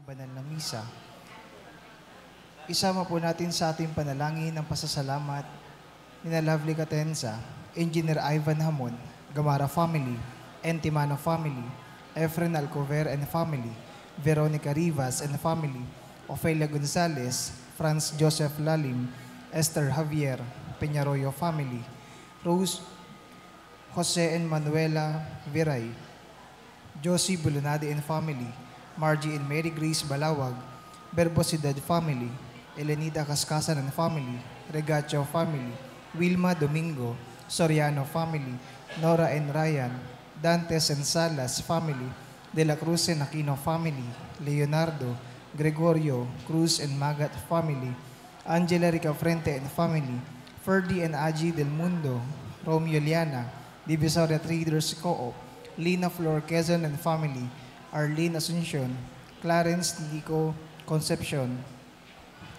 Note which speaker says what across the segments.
Speaker 1: banal na misa. Isama po natin sa ating panalangin ng pasasalamat ni na Lovely Catenza, Engineer Ivan Hamon, Gamara family, Entimano family, Efren Alcover and family, Veronica Rivas and family, Ofelia Gonzalez, Franz Joseph Lalim, Esther Javier, Peñarroyo family, Rose Jose and Manuela Viray, Josie Bulunade and family, Margie and Mary Grace Balawag, Berbosidad family, Elenita Cascasan and family, Regacho family, Wilma Domingo, Soriano family, Nora and Ryan, Dantes and Salas family, De la Cruz and Aquino family, Leonardo, Gregorio, Cruz and Magat family, Angela Ricafrente and family, Ferdy and Aji Del Mundo, Romeo Liana, Divisoria Traders Co-op, Lina Flor Quezon and family, Arlene Asuncion, Clarence Nico Concepcion,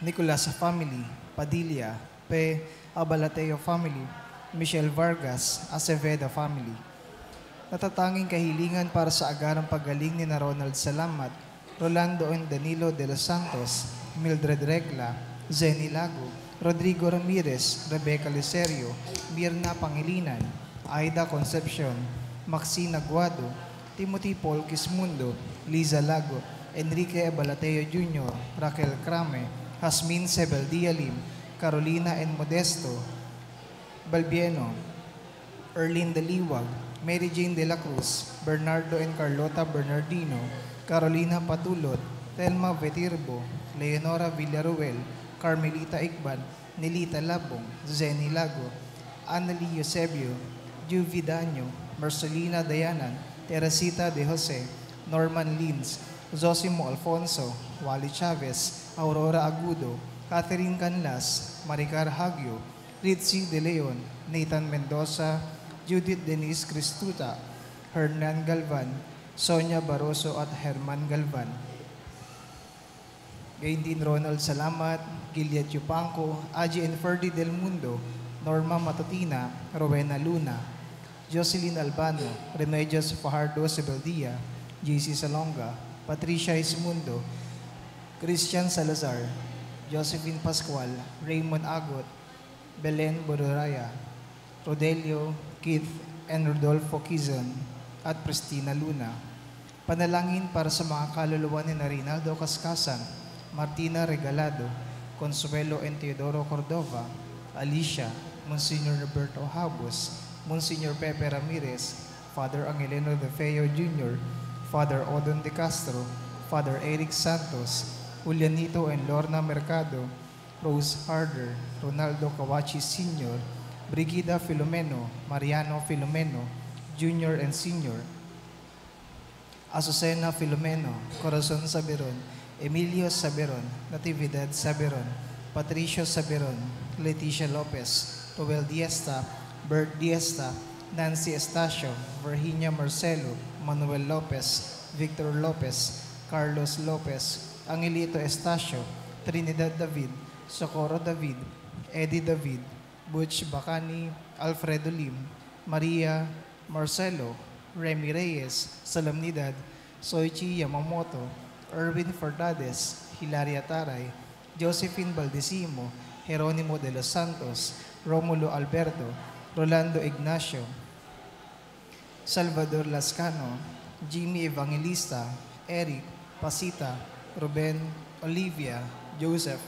Speaker 1: Nicolas family, Padilla, P. Abalateo family, Michelle Vargas, Acevedo family. Natatanging kahilingan para sa agarang paggaling ni na Ronald Salamat, Rolando and Danilo de los Santos, Mildred Regla, Zenny Lago, Rodrigo Ramirez, Rebecca Licerio, Mirna Pangilinan, Aida Concepcion, Maxine Aguado, Timothy Paul Quismundo, Liza Lago, Enrique Abalateo Jr., Raquel Crame, Jasmine Sebeldia Lim, Carolina and Modesto, Balbieno, Erlyn Daliwag, Mary Jane de la Cruz, Bernardo and Carlota Bernardino, Carolina Patulot, Telma Vetirbo, Leonora Villaruel, Carmelita Ikban, Nelita Labong, Zenny Lago, Annalie Eusebio, Juvie Daño, Marcelina Dayanan, Teresita de Jose, Norman Lins, Zosimo Alfonso, Wally Chavez, Aurora Agudo, Catherine Canlas, Maricar Hagio, Ritzy De Leon, Nathan Mendoza, Judith Denise Cristuta, Hernan Galvan, Sonia Barroso at Herman Galvan. Gayon din Ronald Salamat, Gilead Yupanco, Aji and Ferdy Del Mundo, Norma Matutina, Rowena Luna, Jocelyn Albano, Remedios Fajardo Sebeldia, JC Salonga, Patricia Ismundo, Christian Salazar, Josephine Pascual, Raymond Agot, Belen Bororaya, Rodelio, Keith, and Rodolfo Quizon, at Pristina Luna. Panalangin para sa mga kaluluwa ni na Reynaldo Cascasan, Martina Regalado, Consuelo and Teodoro Cordova, Alicia, Monsignor Roberto Habos, Monsignor Pepe Ramirez, Father Angelino De Feo Jr., Father Odon De Castro, Father Eric Santos, Julianito and Lorna Mercado, Rose Harder, Ronaldo Kawachi Sr., Brigida Filomeno, Mariano Filomeno, Junior and Senior, Azucena Filomeno, Corazon Saberon, Emilio Saberon, Natividad Saberon, Patricio Saberon, Leticia Lopez, Roel Diesta, Bert Diesta, Nancy Estacio, Virginia Marcelo, Manuel Lopez, Victor Lopez, Carlos Lopez, Angelito Estacio, Trinidad David, Socorro David, Eddie David, Butch Bacani, Alfredo Lim, Maria Marcelo, Remy Reyes, Salamnidad, Soichi Yamamoto, Erwin Fernandez, Hilaria Taray, Josephine Baldesimo, Jeronimo de los Santos, Romulo Alberto, Rolando Ignacio, Salvador Lascano, Jimmy Evangelista, Eric, Pasita, Ruben, Olivia, Joseph,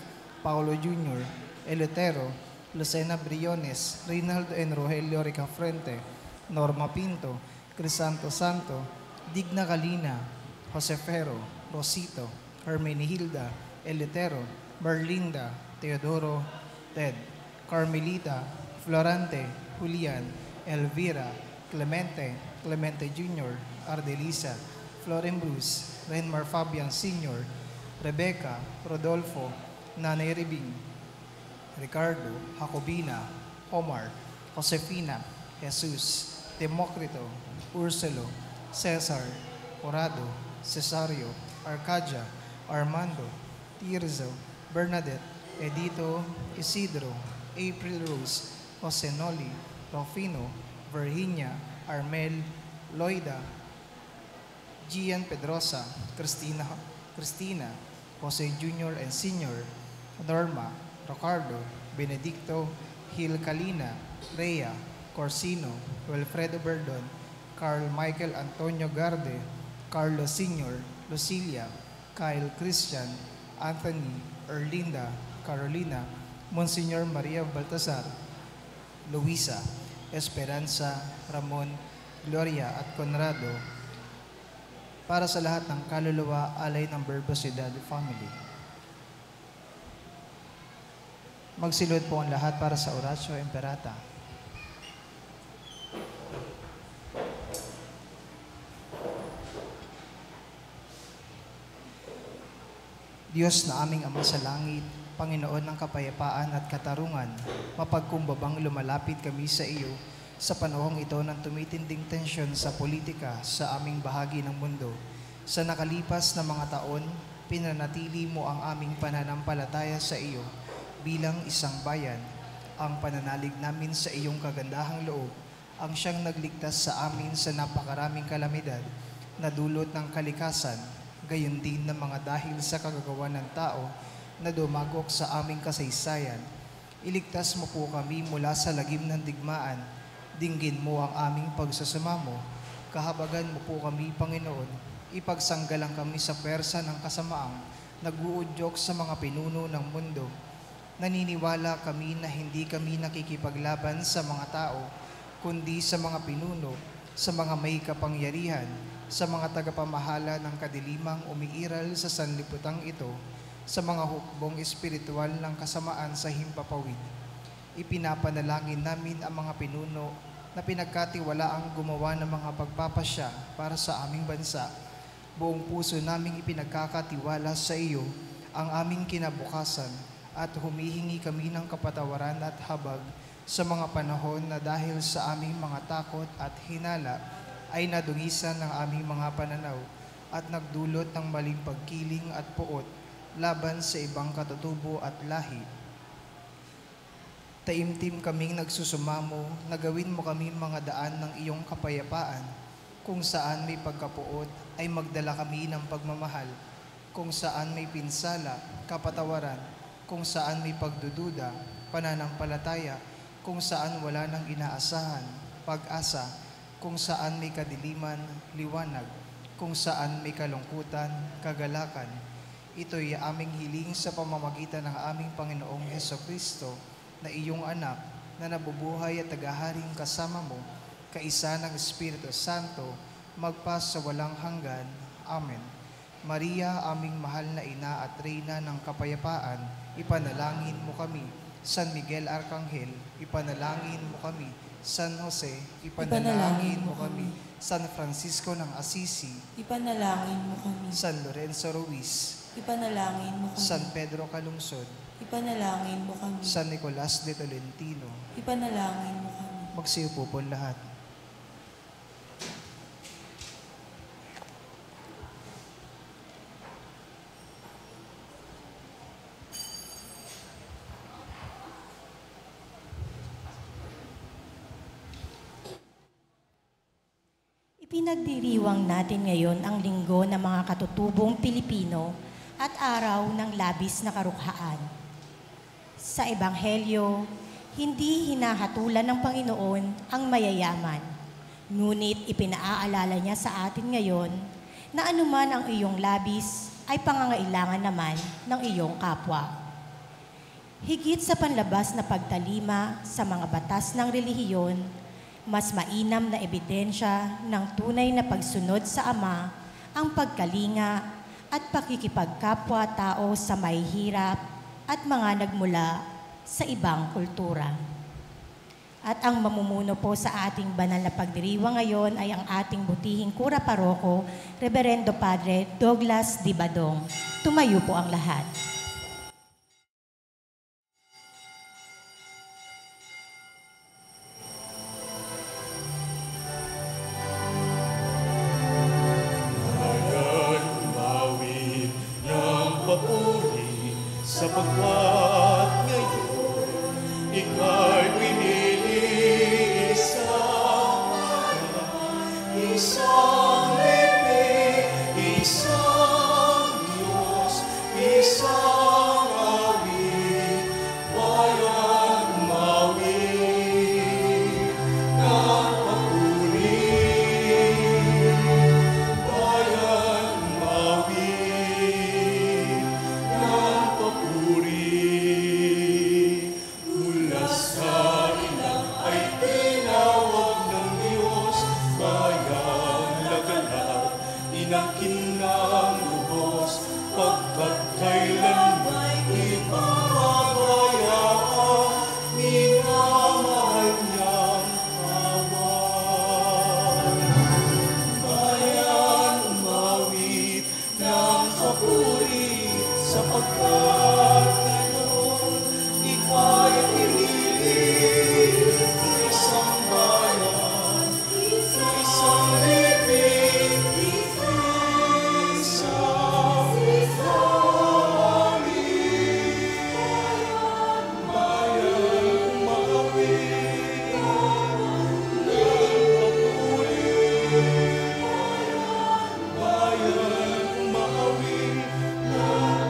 Speaker 1: Paulo Jr., Eleuterio, Lucena Briones, Reynaldo and Rogelio Ricafrente, Norma Pinto, Crisanto Santo, Digna Galina, Josefero, Rosito, Hermenihilda, Eleuterio, Berlinda, Teodoro, Ted, Carmelita, Florante, Julian, Elvira, Clemente, Clemente Jr., Ardelisa, Floren Bruce, Renmar Fabian Sr., Rebecca, Rodolfo, Nanay Ribing, Ricardo, Jacobina, Omar, Josefina, Jesus, Democrito, Ursulo, Cesar, Corrado, Cesario, Arcadia, Armando, Tirzo, Bernadette, Edito, Isidro, April Rose, Jose Noli, Rufino, Virginia, Armel, Loida, Gian Pedrosa, Cristina Cristina, Jose Jr. and Sr., Norma, Ricardo, Benedicto, Hil Calina, Rhea, Corsino, Wilfredo Berdon, Carl Michael Antonio Garde, Carlos Sr., Lucilia, Kyle Christian, Anthony, Erlinda, Carolina, Monsignor Maria Baltasar, Luisa, Esperanza, Ramon, Gloria at Conrado, para sa lahat ng kaluluwa alay ng Verbosidad Family. Magsilod po ang lahat para sa Oratio Imperata. Diyos na aming Ama sa langit, Panginoon ng kapayapaan at katarungan, mapagkumbabang lumalapit kami sa iyo sa panahong ito ng tumitinding tensyon sa politika sa aming bahagi ng mundo. Sa nakalipas na mga taon, pinanatili mo ang aming pananampalataya sa iyo bilang isang bayan. Ang pananalig namin sa iyong kagandahang loob ang siyang nagligtas sa amin sa napakaraming kalamidad na dulot ng kalikasan, gayon din ng mga dahil sa kagagawa ng tao na dumagok sa aming kasaysayan. Iligtas mo po kami mula sa lagim ng digmaan. Dinggin mo ang aming pagsasumamo. Kahabagan mo po kami, Panginoon. Ipagsanggalang kami sa pwersa ng kasamaang nag-uudyok sa mga pinuno ng mundo. Naniniwala kami na hindi kami nakikipaglaban sa mga tao, kundi sa mga pinuno, sa mga may kapangyarihan, sa mga tagapamahala ng kadilimang umiiral sa sanlibutang ito, sa mga hukbong espiritual ng kasamaan sa himpapawid. Ipinapanalangin namin ang mga pinuno na pinagkatiwalaang gumawa ng mga pagpapasya para sa aming bansa. Buong puso naming ipinagkakatiwala sa iyo ang aming kinabukasan at humihingi kami ng kapatawaran at habag sa mga panahon na dahil sa aming mga takot at hinala ay nadungisan ng aming mga pananaw at nagdulot ng maling pagkiling at puot laban sa ibang katutubo at lahi. Taimtim kaming nagsusumamo na gawin mo kami mga daan ng iyong kapayapaan. Kung saan may pagkapuot ay magdala kami ng pagmamahal. Kung saan may pinsala, kapatawaran. Kung saan may pagdududa, pananampalataya. Kung saan wala nang inaasahan, pag-asa. Kung saan may kadiliman, liwanag. Kung saan may kalungkutan, kagalakan. Ito'y aming hiling sa pamamagitan ng aming Panginoong Hesukristo na iyong anak na nabubuhay at tagaharing kasama mo, kaisa ng Espiritu Santo, magpa sa walang hanggan. Amen. Maria, aming mahal na ina at reyna ng kapayapaan, ipanalangin mo kami. San Miguel Arcangel, ipanalangin mo kami. San Jose, ipanalangin mo kami. San Francisco ng Assisi,
Speaker 2: ipanalangin mo kami.
Speaker 1: San Lorenzo Ruiz,
Speaker 2: Ipanalangin mo kami.
Speaker 1: San Pedro Calungsod,
Speaker 2: Ipanalangin mo kami.
Speaker 1: San Nicolas de Tolentino,
Speaker 2: Ipanalangin mo kami.
Speaker 1: magsiupo po lahat.
Speaker 3: Pinagdiriwang natin ngayon ang linggo ng mga katutubong Pilipino at araw ng labis na karukhaan. Sa Ebanghelyo, hindi hinahatulan ng Panginoon ang mayayaman, ngunit ipinaaalala niya sa atin ngayon na anuman ang iyong labis ay pangangailangan naman ng iyong kapwa. Higit sa panlabas na pagtalima sa mga batas ng relihiyon, mas mainam na ebidensya ng tunay na pagsunod sa Ama ang pagkalinga at pakikipagkapwa-tao sa may hirap at mga nagmula sa ibang kultura. At ang mamumuno po sa ating banal na pagdiriwang ngayon ay ang ating butihing Kura Paroko, Reverendo Padre Douglas D. Badong. Tumayo po ang lahat.
Speaker 4: Sapagkat ngayon, ika'y pinili isang libing, isang kailanman di pababayaan, minamahal niyang awan. Bayan, umawit ng papuri, sapagkat ngayon ika'y piniling. Isang bayan, isang libing, isang bayan, umawit ng papuri. Bayan, umawit ng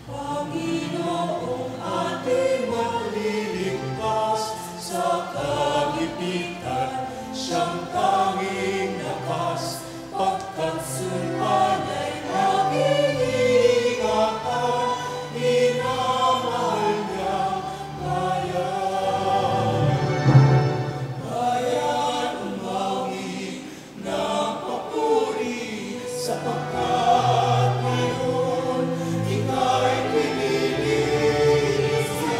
Speaker 4: Panginoong ating magliligtas sa kagipitan, siyang tanging lakas, pagkat sumpan ay aming ingatan, minamahal niyang bayan. Bayan, umawit ng papuri, sapagkat ngayon ika'y piniling.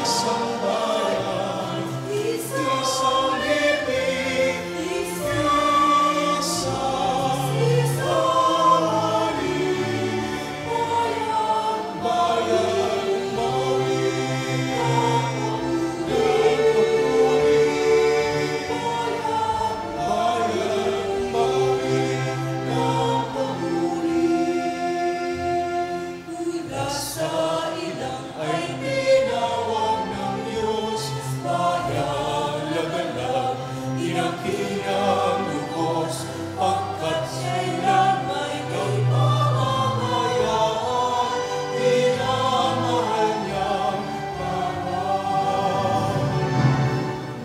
Speaker 4: Isang bayan, isang libing, isang bayan, umawit ng papuri. Bayan, umawit ng papuri. Mula sa ilang ay tinawag ng Diyos, bayan lagalag, inakinang lubos, pagkat sila may pababayaan, minamahal niyang awan.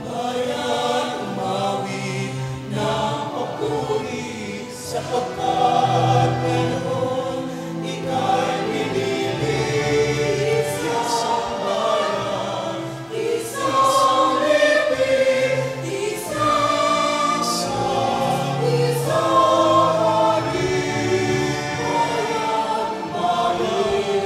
Speaker 4: Bayan, umawit ng papuri, sapagkat ngayon ika'y piniling. Isang bayan, isang libing, isang bayan, umawit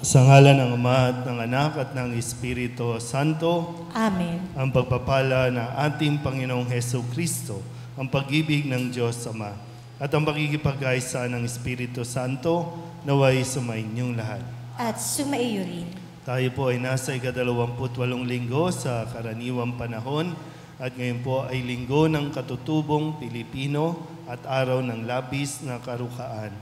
Speaker 4: Sa ngalan ng Ama at ng Anak at ng Espiritu Santo,
Speaker 3: Amen.
Speaker 4: ang pagpapala ng ating Panginoong Heso Kristo, ang pag-ibig ng Diyos Ama, at ang pagkikipag-kaisa ng Espiritu Santo, naway sumainyong lahat.
Speaker 3: At sumaiyo rin.
Speaker 4: Tayo po ay nasa ika-28 linggo sa karaniwang panahon at ngayon po ay linggo ng katutubong Pilipino at araw ng labis na karukaan.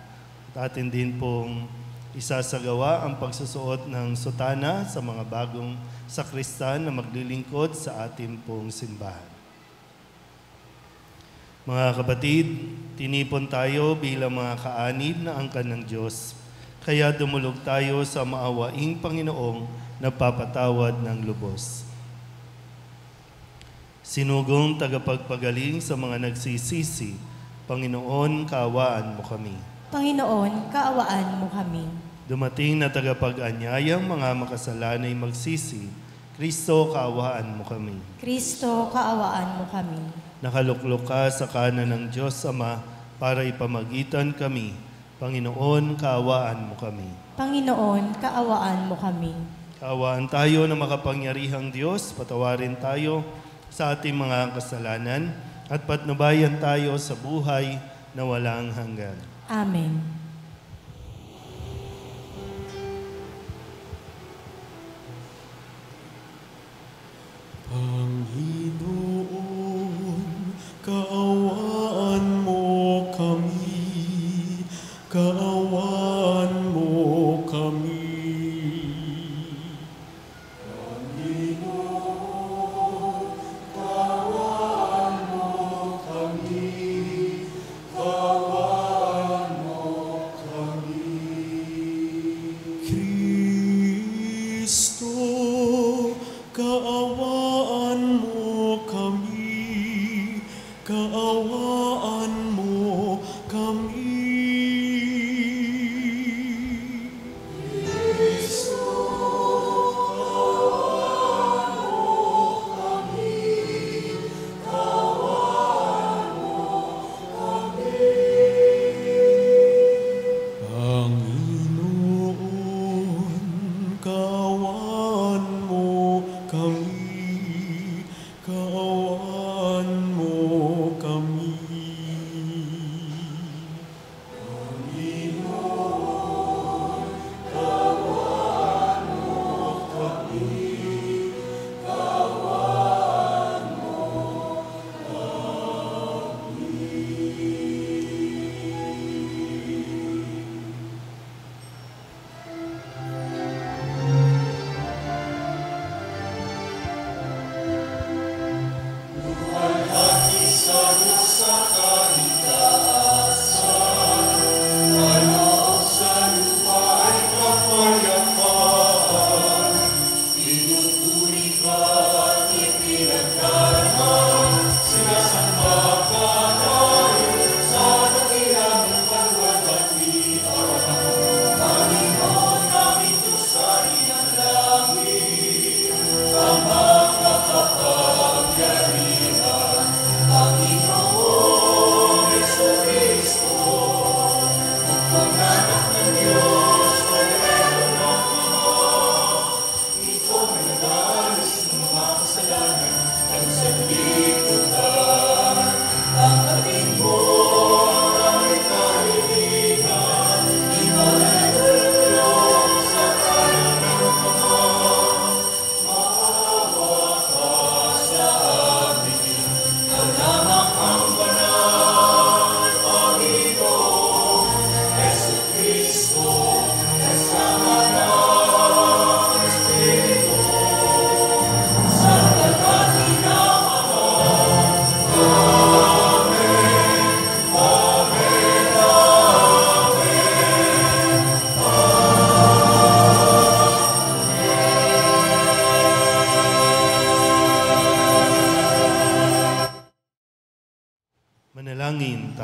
Speaker 4: At atin din pong isasagawa ang pagsusuot ng sutana sa mga bagong sakristan na maglilingkod sa ating pong simbahan. Mga kapatid, tinipon tayo bilang mga kaanib na angkan ng Diyos. Kaya dumulog tayo sa maawaing Panginoong nagpapatawad ng lubos. Sinugong tagapagpagaling sa mga nagsisisi, Panginoon, kaawaan mo kami.
Speaker 3: Panginoon, kaawaan mo kami.
Speaker 4: Dumating na tagapag-anyayang mga makasalanay magsisi, Kristo, kaawaan mo kami.
Speaker 3: Kristo, kaawaan mo kami.
Speaker 4: Nakaluklok ka sa kanan ng Diyos Ama para ipamagitan kami. Panginoon, kaawaan mo kami.
Speaker 3: Panginoon, kaawaan mo kami.
Speaker 4: Kaawaan tayo na makapangyarihang Diyos, patawarin tayo sa ating mga kasalanan at patnubayan tayo sa buhay na walang hanggan.
Speaker 3: Amen.
Speaker 5: Panginoon, kaawaan mo kami, kaawaan mo kami. Panginoon, kaawaan mo kami, kaawaan mo kami. Kristo, kaawaan mo kami, kaawaan mo kami.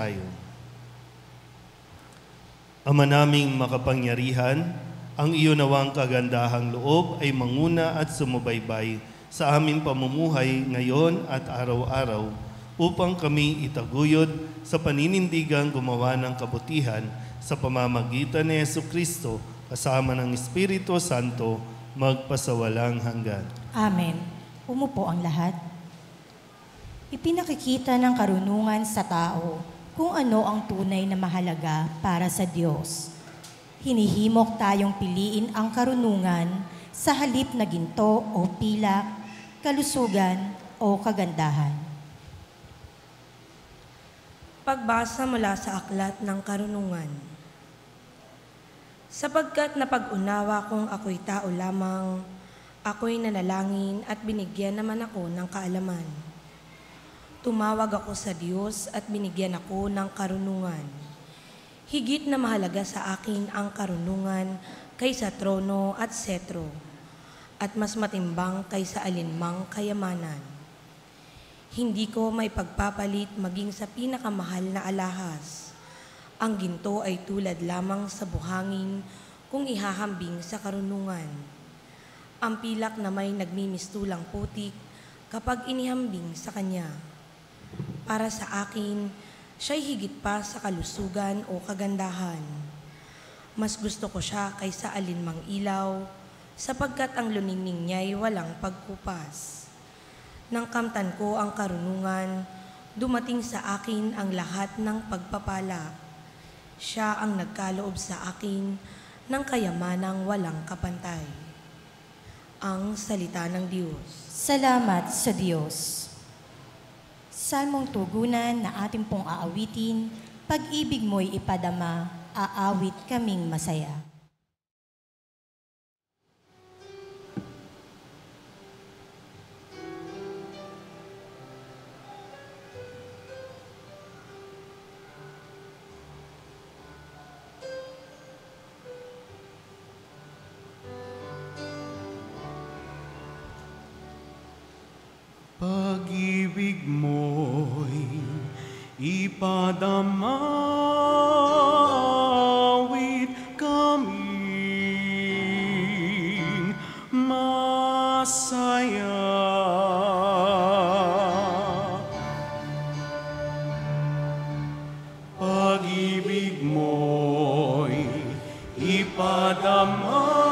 Speaker 4: tayo. Ama naming makapangyarihan, ang iyo nawang kagandahang loob ay manguna at sumubaybay sa aming pamumuhay ngayon at araw-araw upang kami itaguyod sa paninindigang gumawa ng kabutihan sa pamamagitan ni Jesucristo kasama ng Espiritu Santo magpasawalang hanggan.
Speaker 3: Amen. Umupo ang lahat. Ipinakikita ng karunungan sa tao kung ano ang tunay na mahalaga para sa Diyos. Hinihimok tayong piliin ang karunungan sa halip na ginto o pilak, kalusugan o kagandahan.
Speaker 2: Pagbasa mula sa aklat ng karunungan. Sapagkat napag-unawa kong ako'y tao lamang, ako'y nanalangin at binigyan naman ako ng kaalaman. Tumawag ako sa Diyos at binigyan ako ng karunungan. Higit na mahalaga sa akin ang karunungan kaysa trono at setro, at mas matimbang kaysa alinmang kayamanan. Hindi ko may pagpapalit maging sa pinakamahal na alahas. Ang ginto ay tulad lamang sa buhangin kung ihahambing sa karunungan. Ang pilak na may nagmimistulang putik kapag inihambing sa kanya. Para sa akin, siya'y higit pa sa kalusugan o kagandahan. Mas gusto ko siya kaysa alinmang ilaw, sapagkat ang luningning niya'y walang pagkupas. Nang kamtan ko ang karunungan, dumating sa akin ang lahat ng pagpapala. Siya ang nagkaloob sa akin ng kayamanang walang kapantay. Ang salita ng Diyos.
Speaker 3: Salamat sa Diyos. Salmong tugunan na ating pong aawitin, pag-ibig mo'y ipadama, aawit kaming masaya.
Speaker 5: Pag-ibig mo'y ipadama, awit kaming masaya. Pag-ibig mo'y ipadama,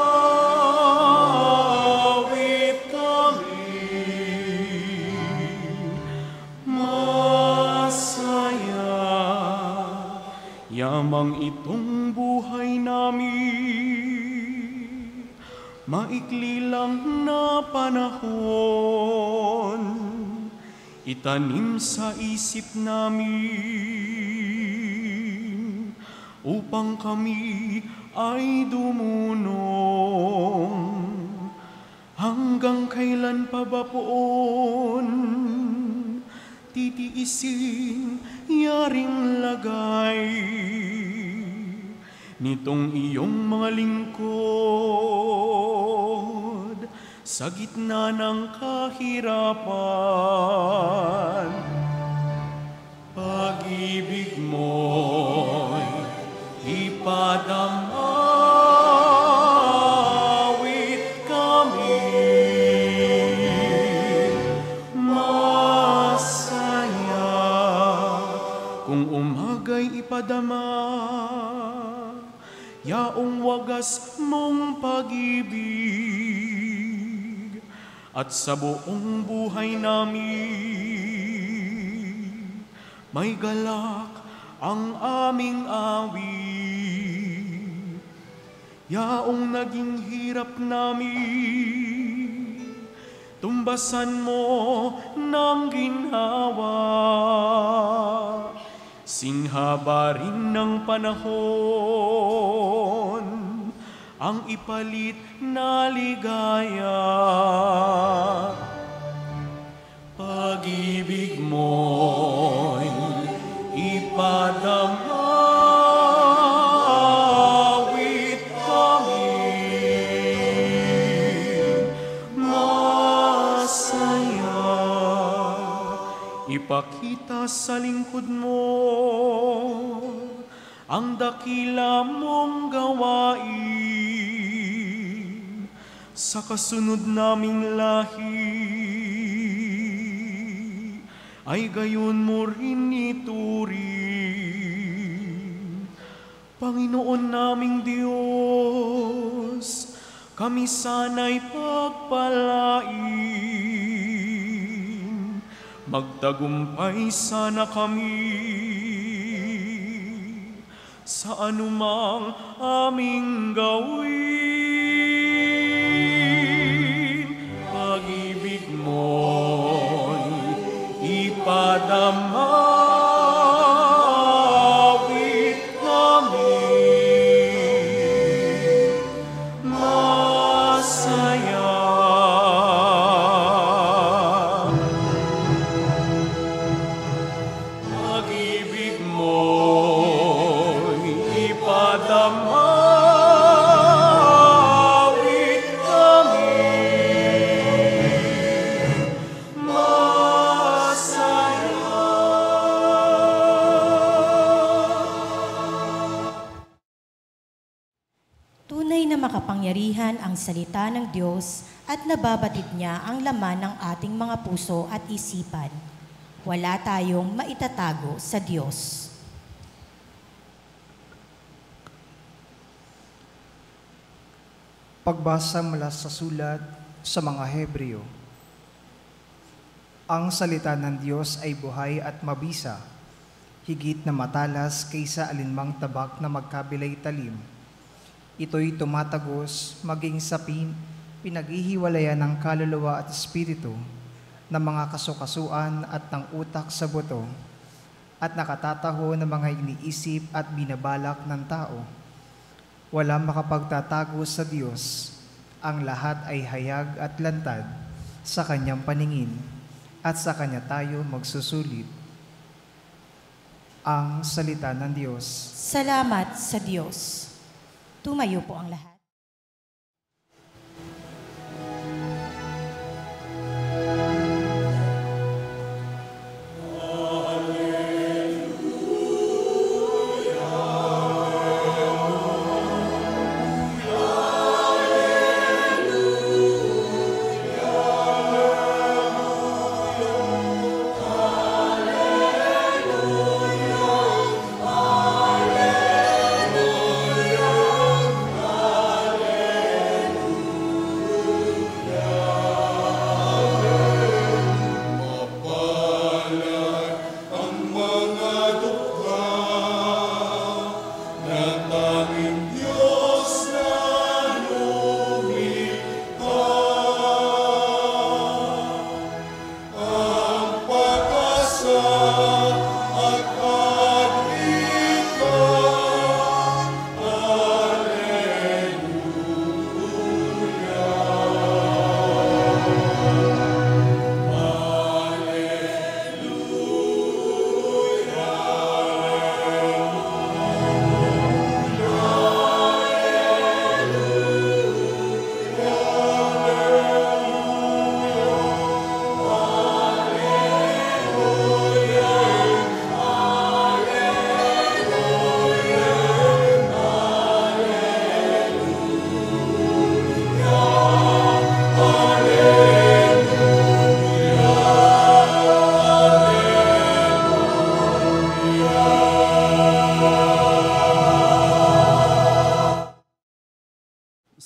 Speaker 5: yamang itong buhay namin, maikli lang na panahon, itanim sa isip namin, upang kami ay dumunong. Hanggang kailan pa ba poon titiisin yaring lagay nitong iyong mga lingkod sa gitna ng kahirapan. Pag-ibig mo'y ipadama, awit kami kung umagay ipadama, yaong wagas mong pag-ibig, at sa buong buhay namin, may galak ang aming awit. Yaong naging hirap namin, tumbasan mo ng ginhawa. Singhaba rin ng panahon, ang ipalit na ligaya. Pag-ibig mo'y ipadama, awit kami masaya. Ipakita sa lingkod mo ang dakila mong gawain sa kasunod naming lahi, ay gayon mo rin ituring. Panginoon naming Diyos, kami sana'y pagpalain, magtagumpay sana kami sa anumang aming gawin. Pag-ibig mo'y ipadamawit namin, masaya. Pag-ibig mo'y ipadamawit namin, masaya.
Speaker 3: Tunay na makapangyarihan ang salita ng Diyos at nababatid niya ang laman ng ating mga puso at isipan. Wala tayong maitatago sa Diyos.
Speaker 1: Pagbasa mula sa sulat sa mga Hebreo. Ang salita ng Diyos ay buhay at mabisa, higit na matalas kaysa alinmang tabak na magkabilay talim. Ito'y tumatagos maging sa pinaghihiwalayan ng kaluluwa at espiritu, ng mga kasukasuan at ng utak sa buto, at nakatataho ng mga iniisip at binabalak ng tao. Walang makapagtatago sa Diyos. Ang lahat ay hayag at lantad sa Kanyang paningin, at sa Kanya tayo magsusulit. Ang salita ng Diyos.
Speaker 3: Salamat sa Diyos. Tumayo po ang lahat.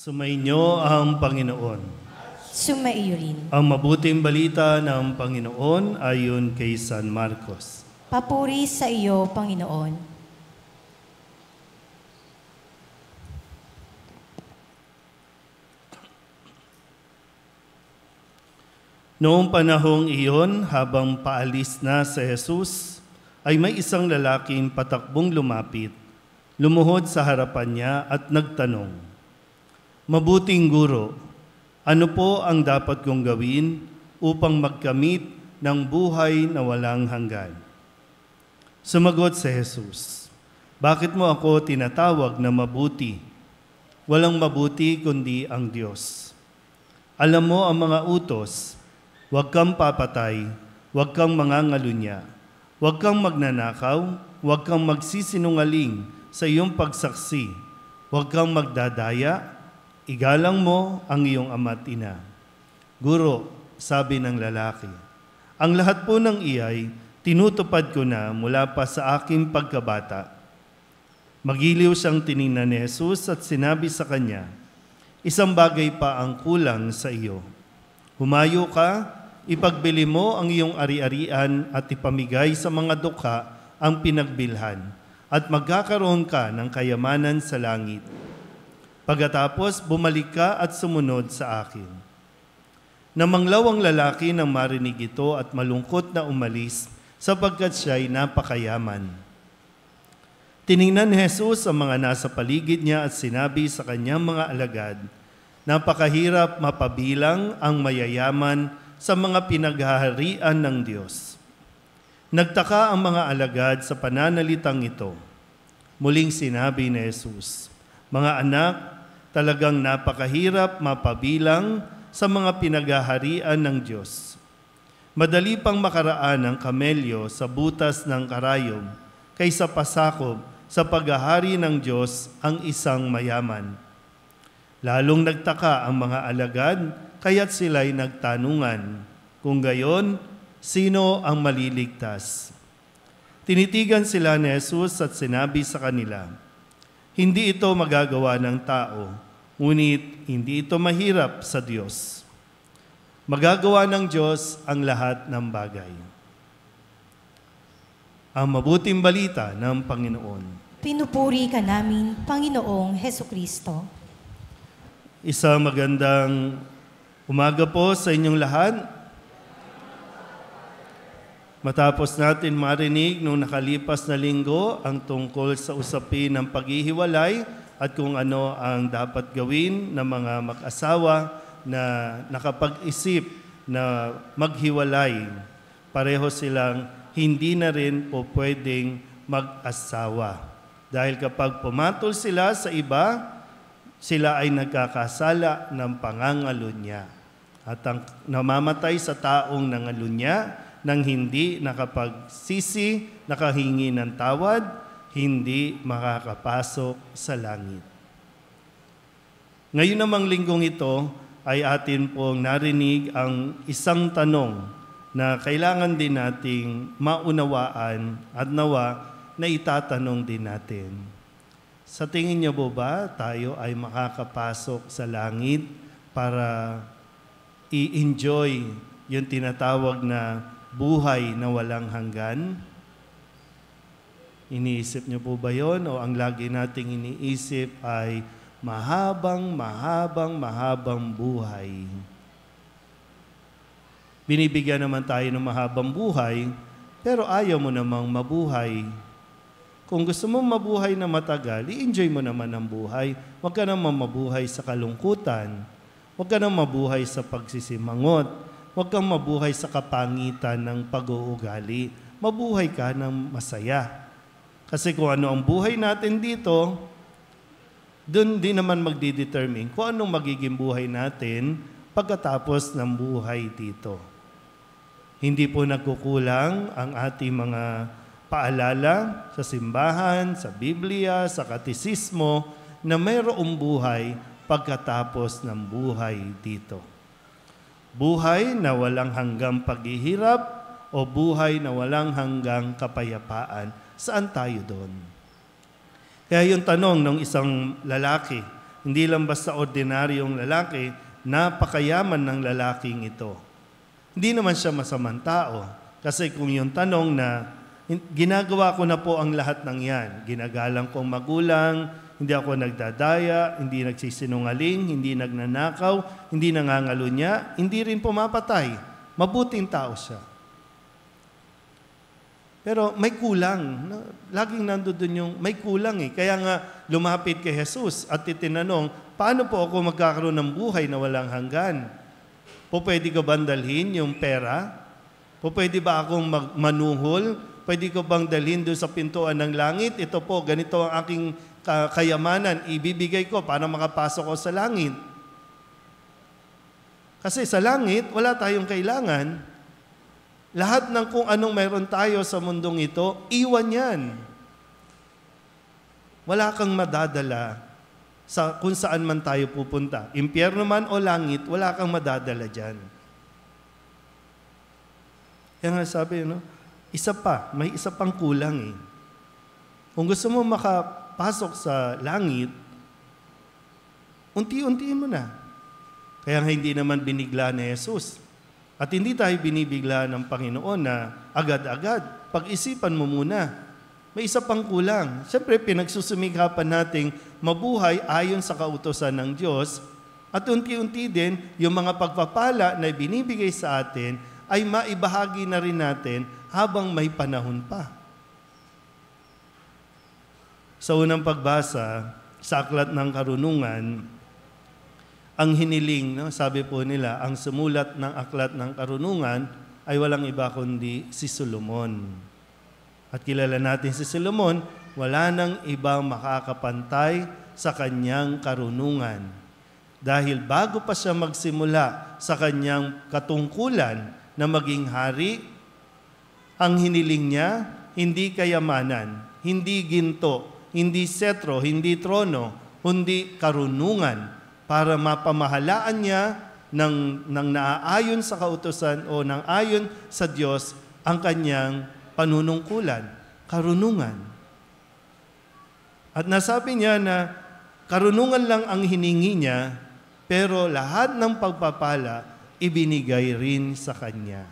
Speaker 4: Sumainyo ang Panginoon.
Speaker 3: Sumaiyo rin.
Speaker 4: Ang mabuting balita ng Panginoon ayon kay San Marcos.
Speaker 3: Papuri sa iyo, Panginoon.
Speaker 4: Noong panahong iyon, habang paalis na si Jesus, ay may isang lalaking patakbong lumapit, lumuhod sa harapan niya at nagtanong, "Mabuting guro, ano po ang dapat kong gawin upang magkamit ng buhay na walang hanggan?" Sumagot si Jesus, "Bakit mo ako tinatawag na mabuti? Walang mabuti kundi ang Diyos. Alam mo ang mga utos, huwag kang papatay, huwag kang mangangalunya, huwag kang magnanakaw, huwag kang magsisinungaling, sa iyong pagsaksi. Huwag kang magdadaya, igalang mo ang iyong ama't ina. Guro, sabi ng lalaki, ang lahat po ng iyay, tinutupad ko na mula pa sa aking pagkabata. Magiliw siyang tiningnan ni Jesus at sinabi sa kanya, isang bagay pa ang kulang sa iyo. Humayo ka, ipagbili mo ang iyong ari-arian at ipamigay sa mga dukha ang pinagbilhan, at magkakaroon ka ng kayamanan sa langit. Pagkatapos, bumalik ka at sumunod sa akin. Namanglaw ang lalaki nang marinig ito at malungkot na umalis sapagkat siya'y napakayaman. Tiningnan ni Jesus ang mga nasa paligid niya at sinabi sa kanyang mga alagad, napakahirap mapabilang ang mayayaman sa mga pinaghaharian ng Diyos. Nagtaka ang mga alagad sa pananalitang ito. Muling sinabi ni Jesus, mga anak, talagang napakahirap mapabilang sa mga pinaghaharian ng Diyos. Madali pang makaraan ang kamelyo sa butas ng karayom kaysa pasakop sa paghahari ng Diyos ang isang mayaman. Lalong nagtaka ang mga alagad, kaya't sila'y nagtanungan, kung gayon, sino ang maliligtas? Tinitigan sila ni Jesus at sinabi sa kanila, hindi ito magagawa ng tao, ngunit hindi ito mahirap sa Diyos. Magagawa ng Diyos ang lahat ng bagay. Ang mabuting balita ng Panginoon.
Speaker 3: Pinupuri ka namin, Panginoong Hesukristo.
Speaker 4: Isang magandang umaga po sa inyong lahat. Matapos natin marinig noong nakalipas na linggo ang tungkol sa usapin ng paghihiwalay at kung ano ang dapat gawin ng mga mag-asawa na nakapag-isip na maghiwalay. Pareho silang hindi na rin po pwedeng mag-asawa. Dahil kapag pumatol sila sa iba, sila ay nagkakasala ng pangangalunya. At ang namamatay sa taong nangalunya nang hindi nakapagsisi, nakahingi ng tawad, hindi makakapasok sa langit. Ngayon namang linggong ito ay atin pong narinig ang isang tanong na kailangan din nating maunawaan at nawa na itatanong din natin. Sa tingin niyo po ba tayo ay makakapasok sa langit para i-enjoy yung tinatawag na buhay na walang hanggan? Iniisip niyo po ba yon o ang lagi nating iniisip ay mahabang buhay? Binibigyan naman tayo ng mahabang buhay, pero ayaw mo namang mabuhay. Kung gusto mo mabuhay na matagal, i-enjoy mo naman ang buhay. Huwag ka naman mabuhay sa kalungkutan. Huwag ka naman mabuhay sa pagsisimangot. Huwag kang mabuhay sa kapangitan ng pag-uugali. Mabuhay ka ng masaya. Kasi kung ano ang buhay natin dito, doon din naman magdidetermine kung anong magiging buhay natin pagkatapos ng buhay dito. Hindi po nagkukulang ang ating mga paalala sa simbahan, sa Biblia, sa katisismo na mayroong buhay pagkatapos ng buhay dito. Buhay na walang hanggang paghihirap o buhay na walang hanggang kapayapaan. Saan tayo doon? Kaya yung tanong ng isang lalaki, hindi lang basta ordinaryong lalaki, napakayaman ng lalaking ito. Hindi naman siya masamang tao. Kasi kung yung tanong na, ginagawa ko na po ang lahat ng yan. Ginagalang kong magulang, hindi ako nagdadaya, hindi nagsisinungaling, hindi nagnanakaw, hindi nangangalunya, hindi rin pumapatay. Mabuting tao siya. Pero may kulang. Laging nandoon yung may kulang eh. Kaya nga lumapit kay Jesus at itinanong, paano po ako magkakaroon ng buhay na walang hanggan? Po pwede ko bang dalhin yung pera? Po pwede ba akong manuhol? Pwede ko bang dalhin doon sa pintuan ng langit? Ito po, ganito ang aking kayamanan. Ibibigay ko para makapasok ko sa langit. Kasi sa langit, wala tayong kailangan. Lahat ng kung anong meron tayo sa mundong ito, iwan yan. Wala kang madadala sa kung saan man tayo pupunta. Impyerno man o langit, wala kang madadala dyan. Kaya nga sabi, may isa pang kulang eh. Kung gusto mo makapasok sa langit, unti-untiin mo na. Kaya nga hindi naman binigla ni Jesus. At hindi tayo binibigla ng Panginoon na agad-agad. Pag-isipan mo muna. May isa pang kulang. Siyempre, pinagsusumikapan nating mabuhay ayon sa kautusan ng Diyos. At unti-unti din, yung mga pagpapala na binibigay sa atin ay maibahagi na rin natin habang may panahon pa. Sa unang pagbasa, sa Aklat ng Karunungan, ang hiniling, sabi po nila, ang sumulat ng Aklat ng Karunungan ay walang iba kundi si Solomon. At kilala natin si Solomon, wala nang ibang makakapantay sa kanyang karunungan. Dahil bago pa siya magsimula sa kanyang katungkulan na maging hari, ang hiniling niya, hindi kayamanan, hindi ginto, hindi setro, hindi trono, kundi karunungan para mapamahalaan niya ng naaayon sa kautusan o ng ayon sa Diyos ang kanyang panunungkulan, karunungan. At nasabi niya na karunungan lang ang hiningi niya, pero lahat ng pagpapala ibinigay rin sa kanya.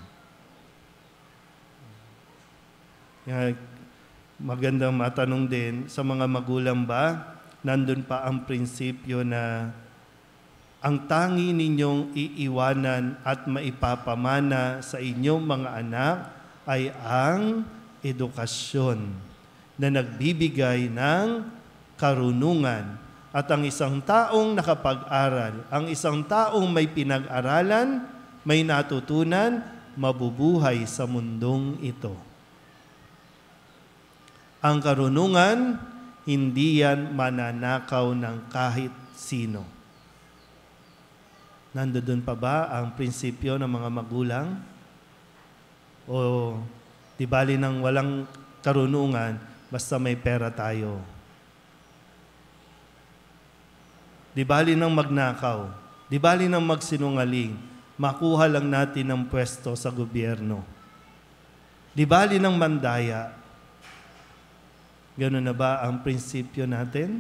Speaker 4: Magandang matanong din, sa mga magulang ba, nandun pa ang prinsipyo na ang tangi ninyong iiwanan at maipapamana sa inyong mga anak ay ang edukasyon na nagbibigay ng karunungan. At ang isang taong nakapag-aral, ang isang taong may pinag-aralan, may natutunan, mabubuhay sa mundong ito. Ang karunungan, hindi yan mananakaw ng kahit sino. Nandoon pa ba ang prinsipyo ng mga magulang? O di bali nang walang karunungan, basta may pera tayo. Di bali nang magnakaw, di bali nang magsinungaling, makuha lang natin ng pwesto sa gobyerno. Di bali nang mandaya. Gano'n na ba ang prinsipyo natin?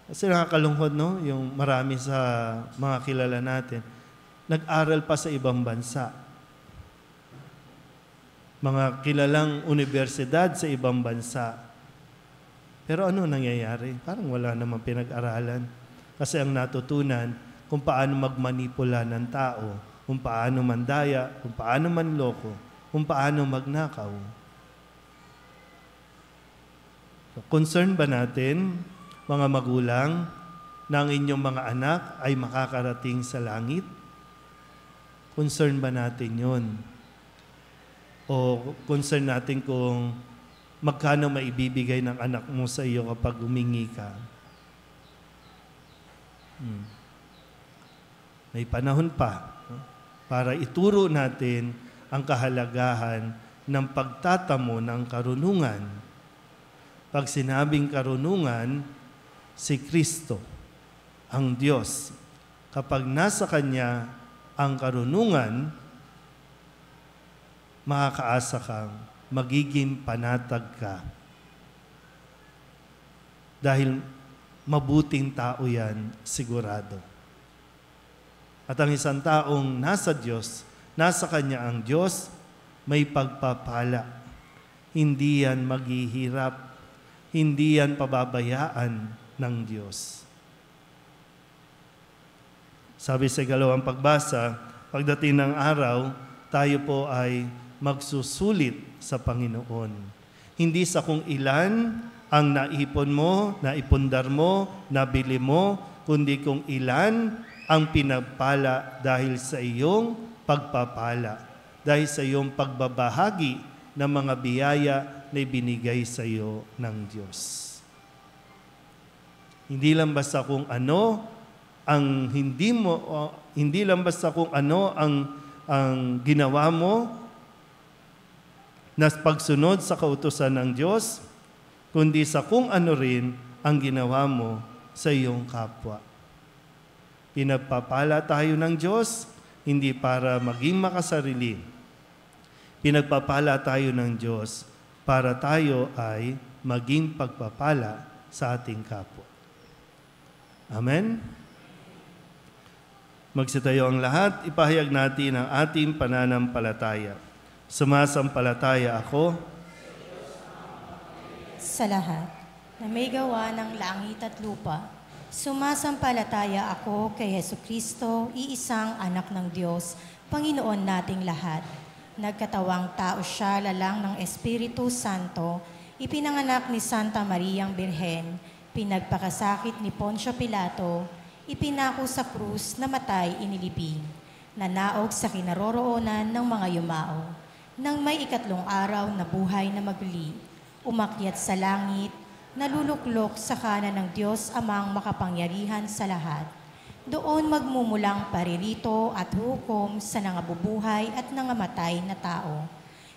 Speaker 4: Kasi nakakalungkod, no? Yung marami sa mga kilala natin, nag-aral pa sa ibang bansa. Mga kilalang universidad sa ibang bansa. Pero ano nangyayari? Parang wala namang pinag-aralan. Kasi ang natutunan kung paano magmanipula ng tao, kung paano mandaya, kung paano manloko, kung paano magnakaw. So, concern ba natin, mga magulang, na ang inyong mga anak ay makakarating sa langit? Concern ba natin yun? O concern natin kung magkano maibibigay ng anak mo sa iyo kapag humingi ka? May panahon pa para ituro natin ang kahalagahan ng pagtatamo ng karunungan. Pag sinabing karunungan, si Kristo, ang Diyos. Kapag nasa Kanya ang karunungan, makakaasa kang magiging panatag ka. Dahil mabuting tao yan, sigurado. At ang isang taong nasa Diyos, nasa Kanya ang Diyos, may pagpapala. Hindi yan maghihirap. Hindi yan pababayaan ng Diyos. Sabi sa ikalawang pagbasa, pagdating ng araw, tayo po ay magsusulit sa Panginoon. Hindi sa kung ilan ang naipon mo, naipundar mo, nabili mo, kundi kung ilan ang pinagpala dahil sa iyong pagpapala, dahil sa iyong pagbabahagi ng mga biyaya na ibinigay sa iyo ng Diyos. Hindi lang basta kung ano ang hindi lang basta kung ano ang ginawa mo, na pagsunod sa kautusan ng Diyos, kundi sa kung ano rin ang ginawa mo sa iyong kapwa. Pinagpapala tayo ng Diyos, hindi para maging makasarili. Pinagpapala tayo ng Diyos para tayo ay maging pagpapala sa ating kapwa. Amen? Magsitayo ang lahat, ipahayag natin ang ating pananampalataya. Sumasampalataya ako
Speaker 3: Sa lahat na may gawa ng langit at lupa, sumasampalataya ako kay Hesukristo, iisang anak ng Diyos, Panginoon nating lahat. Nagkatawang tao siya lalang ng Espiritu Santo, ipinanganak ni Santa Mariang Birhen, pinagpakasakit ni Poncio Pilato, ipinako sa krus, namatay, inilibing, nanaog sa kinaroroonan ng mga yumao. Nang may ikatlong araw na buhay na magli, umakyat sa langit, naluluklok sa kanan ng Diyos Amang makapangyarihan sa lahat. Doon magmumulang paririto at hukom sa nangabubuhay at nangamatay na tao.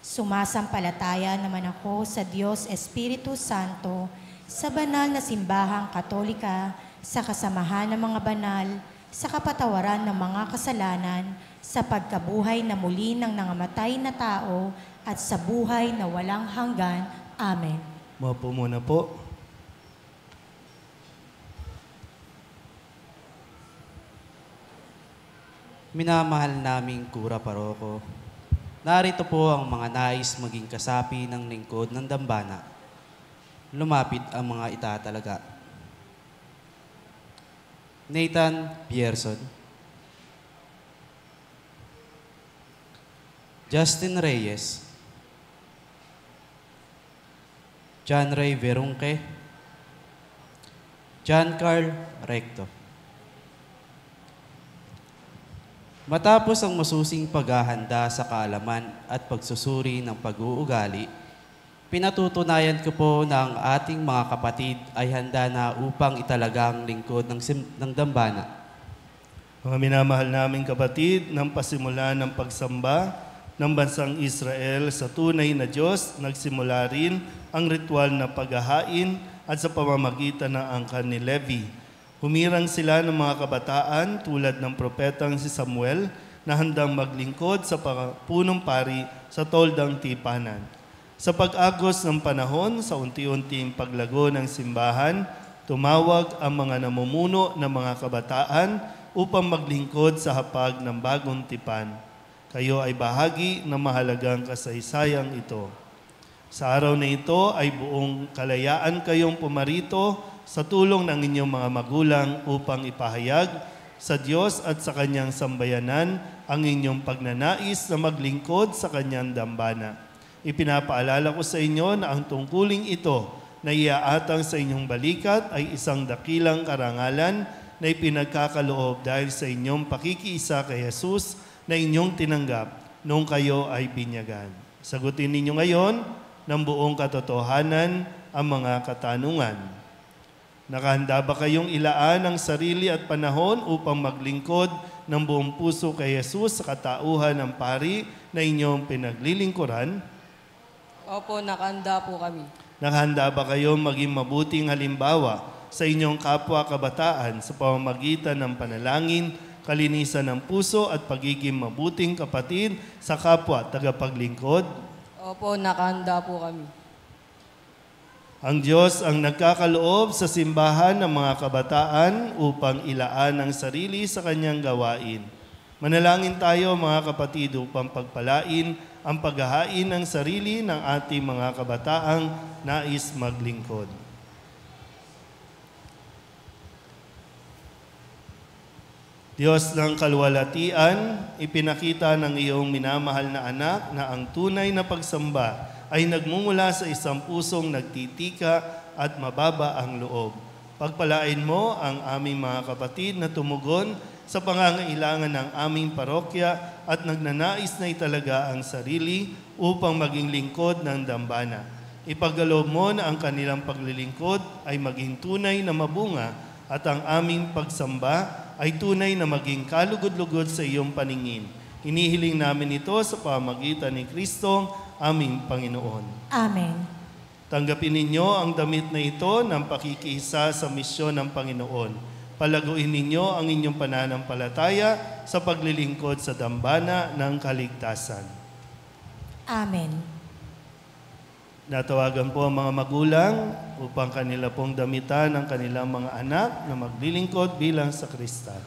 Speaker 3: Sumasampalataya naman ako sa Diyos Espiritu Santo, sa banal na simbahang Katolika, sa kasamahan ng mga banal, sa kapatawaran ng mga kasalanan, sa pagkabuhay na muli ng nangamatay na tao, at sa buhay na walang hanggan. Amen.
Speaker 4: Maupo muna po.
Speaker 6: Minamahal naming Kura Paroko, narito po ang mga nais maging kasapi ng lingkod ng dambana. Lumapit ang mga itatalaga. Nathan Pierson, Justin Reyes, John Ray Verunque, John Carl Recto. Matapos ang masusing paghahanda sa kaalaman at pagsusuri ng pag-uugali, pinatutunayan ko po na ang ating mga kapatid ay handa na upang italagang lingkod ng dambana.
Speaker 4: Mga minamahal naming kapatid, nang pasimula ng pagsamba ng bansang Israel sa tunay na Diyos, nagsimula rin ang ritual na paghahain at sa pamamagitan ng angkan ni Levi. Humirang sila ng mga kabataan tulad ng propetang si Samuel na handang maglingkod sa punong pari sa toldang tipanan. Sa pag-agos ng panahon, sa unti-unting paglago ng simbahan, tumawag ang mga namumuno ng mga kabataan upang maglingkod sa hapag ng bagong tipan. Kayo ay bahagi ng mahalagang kasaysayang ito. Sa araw na ito ay buong kalayaan kayong pumarito sa tulong ng inyong mga magulang upang ipahayag sa Diyos at sa Kanyang sambayanan ang inyong pagnanais na maglingkod sa Kanyang dambana. Ipinapaalala ko sa inyo na ang tungkuling ito na iaatang sa inyong balikat ay isang dakilang karangalan na ipinagkakaloob dahil sa inyong pakikiisa kay Jesus na inyong tinanggap noong kayo ay binyagan. Sagutin ninyo ngayon ng buong katotohanan ang mga katanungan. Nakahanda ba kayong ilaan ang sarili at panahon upang maglingkod ng buong puso kay Jesus sa katauhan ng pari na inyong pinaglilingkuran?
Speaker 7: Opo, nakahanda po kami.
Speaker 4: Nakahanda ba kayong maging mabuting halimbawa sa inyong kapwa kabataan sa pamamagitan ng panalangin, kalinisan ng puso at pagiging mabuting kapatid sa kapwa tagapaglingkod?
Speaker 7: Opo, nakahanda po kami.
Speaker 4: Ang Diyos ang nagkakaloob sa simbahan ng mga kabataan upang ilaan ang sarili sa Kanyang gawain. Manalangin tayo mga kapatid upang pagpalain ang paghahain ng sarili ng ating mga kabataang nais maglingkod. Diyos ng kalwalatian, ipinakita ng iyong minamahal na anak na ang tunay na pagsamba ay nagmumula sa isang pusong nagtitika at mababa ang loob. Pagpalain mo ang aming mga kapatid na tumugon sa pangangailangan ng aming parokya at nagnanais na italaga ang sarili upang maging lingkod ng dambana. Ipagkaloob mo na ang kanilang paglilingkod ay maging tunay na mabunga at ang aming pagsamba ay tunay na maging kalugod-lugod sa iyong paningin. Hinihiling namin ito sa pamamagitan ni Kristong aming Panginoon.
Speaker 3: Amen.
Speaker 4: Tanggapin ninyo ang damit na ito ng pakikisa sa misyon ng Panginoon. Palaguin ninyo ang inyong pananampalataya sa paglilingkod sa dambana ng kaligtasan.
Speaker 3: Amen.
Speaker 4: Natawagan po ang mga magulang upang kanila pong damitan ang kanilang mga anak na maglilingkod bilang sakristan.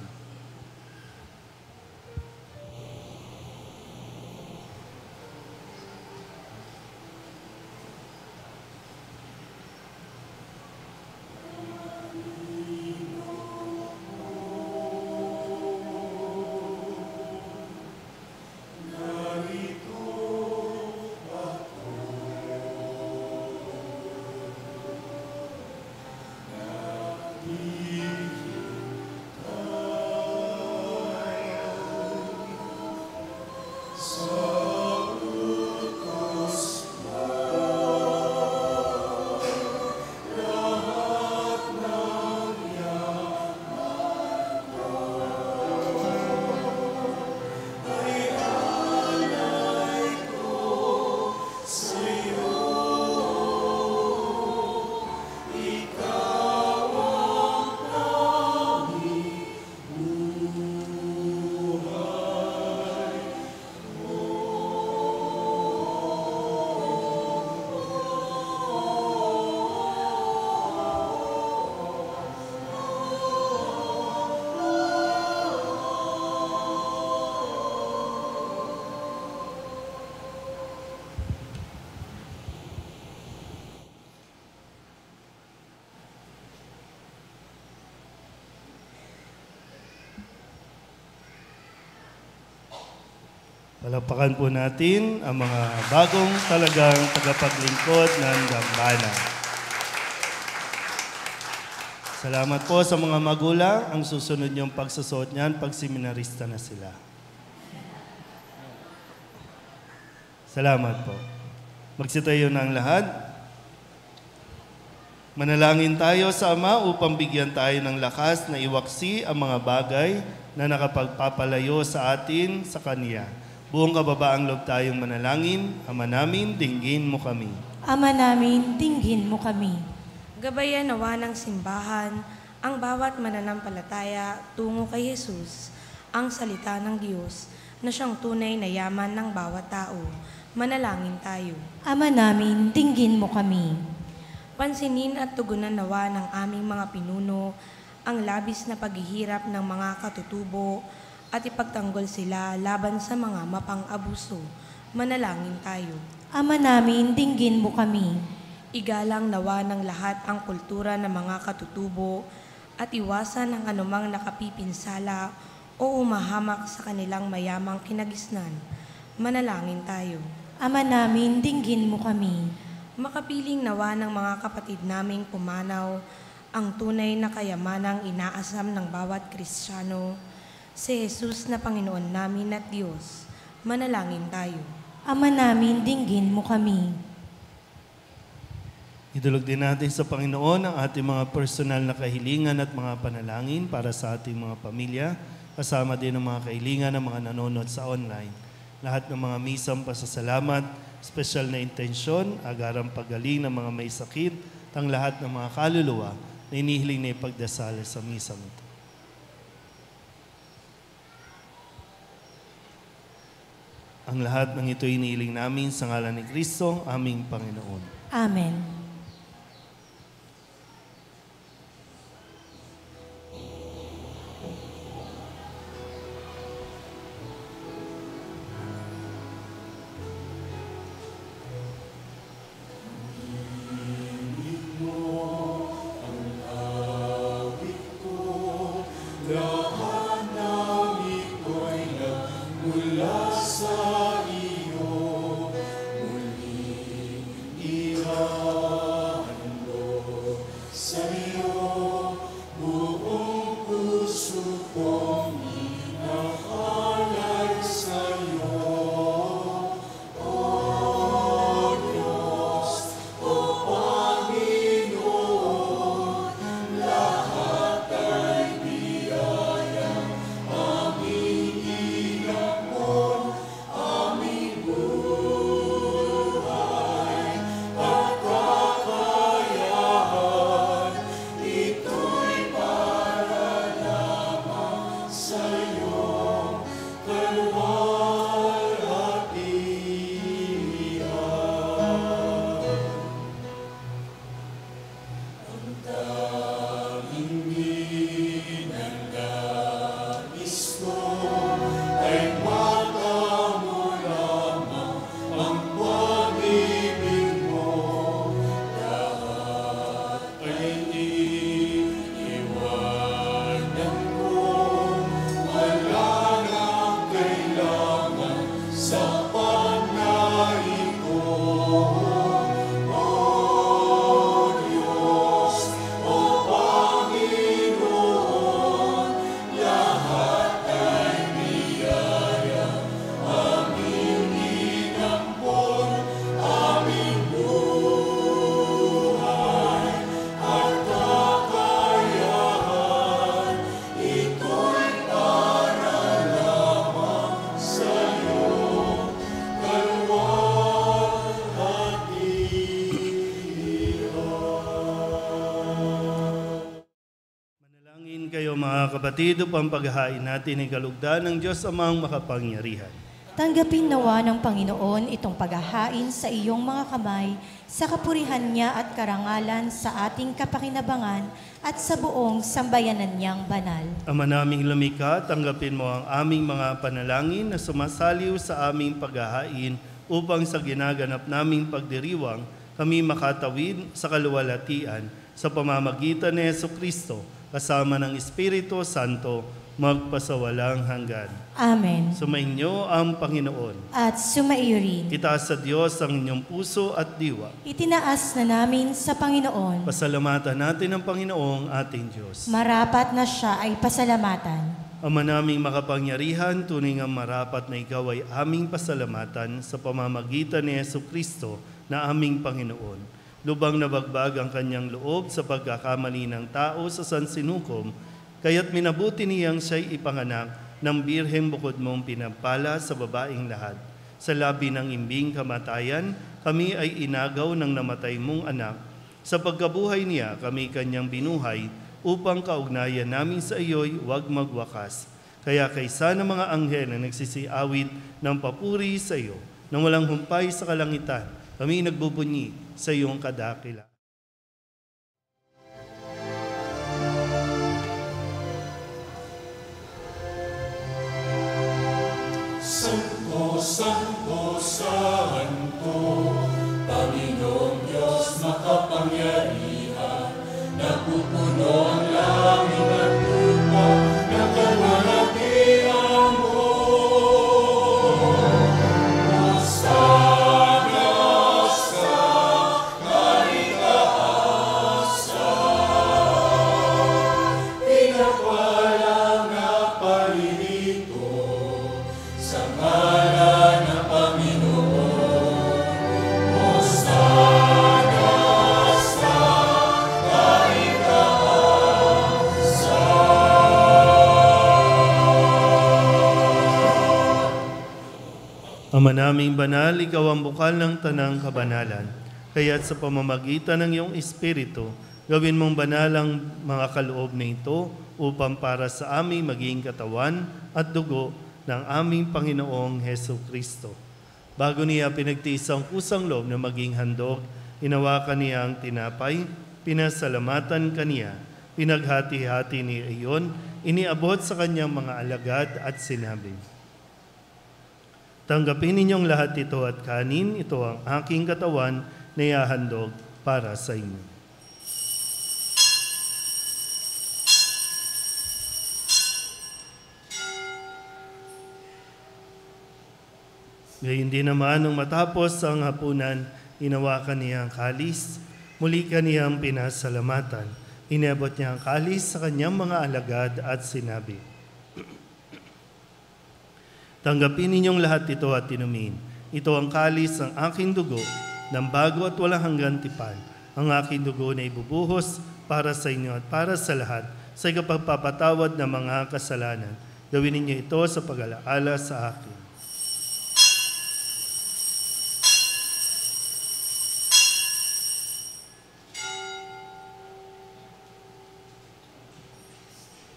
Speaker 4: Palakpakan po natin ang mga bagong talagang tagapaglingkod ng dambana. Salamat po sa mga magulang. Ang susunod niyong pagsusot niyan pag seminarista na sila. Salamat po. Magsitayo na ang lahat. Manalangin tayo sa Ama upang bigyan tayo ng lakas na iwaksi ang mga bagay na nakapagpapalayo sa atin sa Kanya. Buong kababaang loob tayong manalangin. Ama namin, dinggin mo kami.
Speaker 3: Ama namin, dinggin mo kami.
Speaker 2: Gabayan nawa ng simbahan ang bawat mananampalataya tungo kay Jesus, ang salita ng Diyos na siyang tunay na yaman ng bawat tao. Manalangin tayo.
Speaker 3: Ama namin, dinggin mo kami.
Speaker 2: Pansinin at tugunan nawa ng aming mga pinuno ang labis na paghihirap ng mga katutubo at ipagtanggol sila laban sa mga mapang-abuso. Manalangin tayo.
Speaker 3: Ama namin, dinggin mo kami.
Speaker 2: Igalang nawa ng lahat ang kultura ng mga katutubo at iwasan ang anumang nakapipinsala o umahamak sa kanilang mayamang kinagisnan. Manalangin tayo.
Speaker 3: Ama namin, dinggin mo kami.
Speaker 2: Makapiling nawa ng mga kapatid naming pumanaw ang tunay na kayamanang inaasam ng bawat Kristiyano, si Jesus na Panginoon namin at Diyos. Manalangin tayo.
Speaker 3: Ama namin, dinggin mo kami.
Speaker 4: Idulog din natin sa Panginoon ang ating mga personal na kahilingan at mga panalangin para sa ating mga pamilya, kasama din ang mga kahilingan ng mga nanonood sa online. Lahat ng mga misang pasasalamat, special na intensyon, agarang pagaling ng mga may sakit, ang lahat ng mga kaluluwa na inihiling na ipagdasal sa misang ito. Ang lahat ng ito inihiling namin sa ngalan ni Kristo, aming Panginoon.
Speaker 3: Amen.
Speaker 5: Mula sa iyo, muli ihahatid.
Speaker 4: kayo mga kapatid upang paghahain natin ang kalugdan ng Diyos Amang makapangyarihan.
Speaker 3: Tanggapin nawa ng Panginoon itong paghahain sa iyong mga kamay sa kapurihan niya at karangalan sa ating kapakinabangan at sa buong sambayanan niyang banal.
Speaker 4: Ama naming lumikha, tanggapin mo ang aming mga panalangin na sumasaliw sa aming paghahain upang sa ginaganap naming pagdiriwang kami makatawid sa kaluwalhatian sa pamamagitan ni Jesucristo kasama ng Espiritu Santo magpasawalang hanggan.
Speaker 3: Amen.
Speaker 4: Sumainyo ang Panginoon.
Speaker 3: At sumaiyo rin.
Speaker 4: Itaas sa Diyos ang inyong puso at diwa.
Speaker 3: Itinaas na namin sa Panginoon.
Speaker 4: Pasalamatan natin ang Panginoong ating Diyos.
Speaker 3: Marapat na siya ay pasalamatan.
Speaker 4: Ama naming makapangyarihan, tunay nga marapat na ikaw ay aming pasalamatan sa pamamagitan ni Jesucristo na aming Panginoon. Lubang nabagbag ang kanyang loob sa pagkakamali ng tao sa sansinukom, kaya't minabuti niyang siya'y ipanganak ng birheng bukod mong pinagpala sa babaeng lahat. Sa labi ng imbing kamatayan, kami ay inagaw ng namatay mong anak. Sa pagkabuhay niya, kami kanyang binuhay, upang kaugnayan namin sa iyo'y huwag magwakas. Kaya kaysa ng mga anghel na nagsisiawit ng papuri sa iyo, nang walang humpay sa kalangitan, kami nagbubunyi sa iyong kadakila.
Speaker 5: Santo, Santo, Santo, Panginoong Diyos makapangyarihan, napupuno ang langit at lupa ng kaluwalhatian mo. Hosana sa kaitaasan, pinagwalang na paririto sa ngalan ng Panginoon. Hosana sa
Speaker 4: Ama naming banal, ikaw ang bukal ng tanang kabanalan. Kaya't sa pamamagitan ng iyong Espiritu, gawin mong banal ang mga kaloob na ito upang para sa aming maging katawan at dugo ng aming Panginoong Heso Kristo. Bago niya pinagtiis ang kusang loob na maging handog, inawakan niya ang tinapay, pinasalamatan kaniya, pinaghati-hati niya iyon, iniabot sa kanyang mga alagad at sinabi, "Tanggapin ninyong lahat ito at kanin, ito ang aking katawan na ihahandog para sa inyo." Gayun din naman, nung matapos ang hapunan, inawakan niya ang kalis, muli kaniyang pinasalamatan. Inabot niya ang kalis sa kanyang mga alagad at sinabi, "Tanggapin ninyong lahat ito at inumin. Ito ang kalis ng aking dugo, ng bago at walang hanggang tipan. Ang aking dugo na ibubuhos para sa inyo at para sa lahat, sa ikapagpapatawad ng mga kasalanan. Gawin ninyo ito sa pag-alaala sa akin."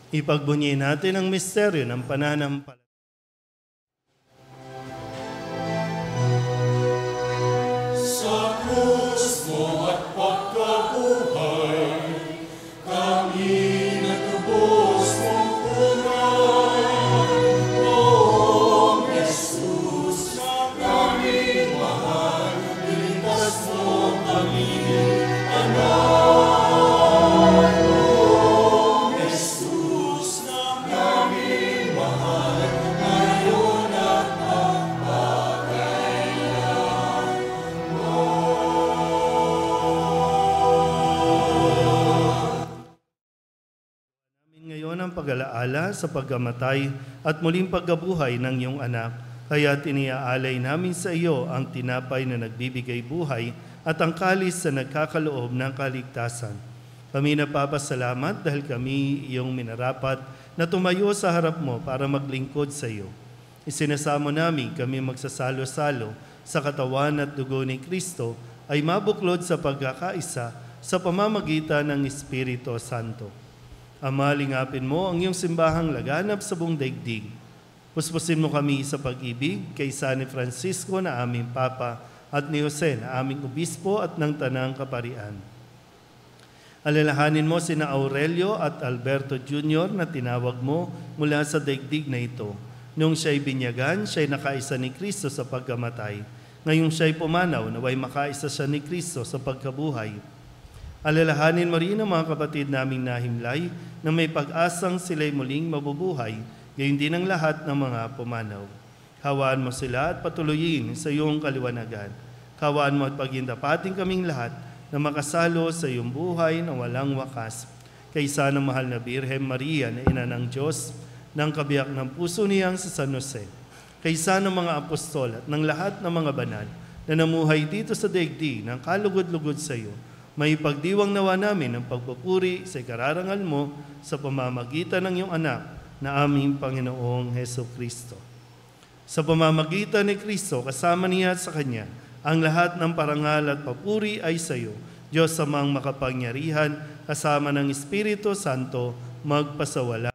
Speaker 4: Ipagbunyi natin ang misteryo ng pananampalataya.
Speaker 5: Sa krus mo at pagkabuhay, kami natubos mong tunay. Noong Jesus na aming mahal, niligtas mo kami, anak. Noong Jesus na aming mahal, ngayon at magpakailan.
Speaker 4: Ngayon ang pag-alaala sa pagkamatay at muling pagkabuhay ng iyong anak, kaya tiniaalay namin sa iyo ang tinapay na nagbibigay buhay at ang kalis na nagkakaloob ng kaligtasan. Kami napapasalamat dahil kami iyong minarapat na tumayo sa harap mo para maglingkod sa iyo. Isinasamo namin kami magsasalo-salo sa katawan at dugo ni Kristo ay mabuklod sa pagkakaisa sa pamamagitan ng Espiritu Santo. Ama, lingapin mo ang iyong simbahang laganap sa buong daigdig. Puspusin mo kami sa pag-ibig kay San Francisco na aming Papa at ni Jose na aming Obispo at ng Tanang Kaparian. Alalahanin mo sina Aurelio at Alberto Jr. na tinawag mo mula sa daigdig na ito. Noong siya'y binyagan, siya'y nakaisa ni Kristo sa pagkamatay. Ngayong siya'y pumanaw, naway makaisa siya ni Kristo sa pagkabuhay. Alalahanin mo rin ang mga kapatid naming nahimlay na may pag-asang sila'y muling mabubuhay, gayon din ang lahat ng mga pumanaw. Hawaan mo sila at patuloyin sa iyong kaliwanagan. Hawaan mo at pagindapating kaming lahat na makasalo sa iyong buhay na walang wakas. Kaysa ng mahal na Birhen Maria na ina ng Diyos, ng kabiyak ng puso niyang sa San Jose, kaysa ng mga apostol at ng lahat ng mga banal na namuhay dito sa daigdig ng kalugod-lugod sa iyo, may pagdiwang nawa namin ang pagpupuri sa ikararangal mo sa pamamagitan ng iyong anak na aming Panginoong Hesukristo. Sa pamamagitan ni Kristo, kasama niya at sa Kanya, ang lahat ng parangal at papuri ay sa iyo, Diyos Amang makapangyarihan, kasama ng Espiritu Santo, magpasawala.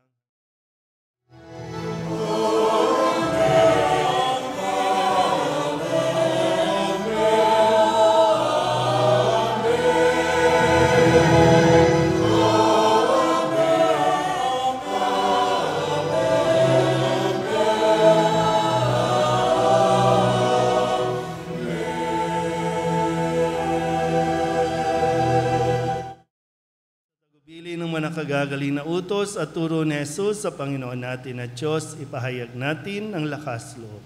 Speaker 4: Nakagagaling na utos at turo ni Jesus sa Panginoon natin at Diyos, ipahayag natin ang lakas loob.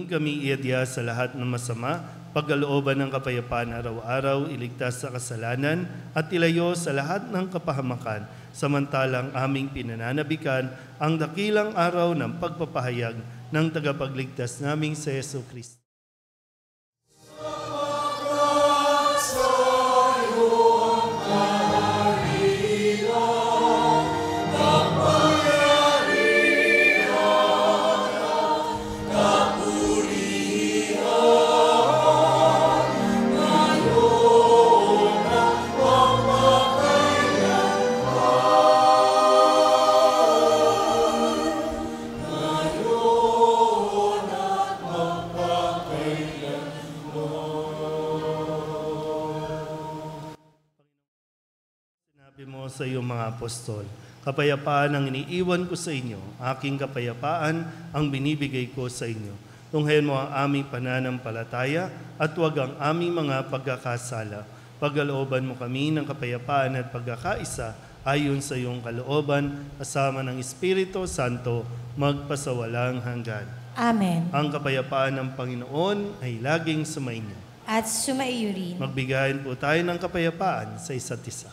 Speaker 4: Kami iadya sa lahat ng masama, pagkalooban ng kapayapaan araw-araw, iligtas sa kasalanan at ilayo sa lahat ng kapahamakan, samantalang aming pinananabikan ang dakilang araw ng pagpapahayag ng tagapagligtas naming si Jesucristo. Sa iyong mga apostol, kapayapaan ang iniiwan ko sa inyo, aking kapayapaan ang binibigay ko sa inyo. Tunghayan mo ang aming pananampalataya at huwag ang aming mga pagkakasala. Pagkalooban mo kami ng kapayapaan at pagkakaisa ayon sa iyong kalooban, kasama ng Espiritu Santo, magpasawalang hanggan.
Speaker 3: Amen.
Speaker 4: Ang kapayapaan ng Panginoon ay laging sumainyo.
Speaker 3: At sumaiyo rin.
Speaker 4: Magbigayan po tayo ng kapayapaan sa isa't isa.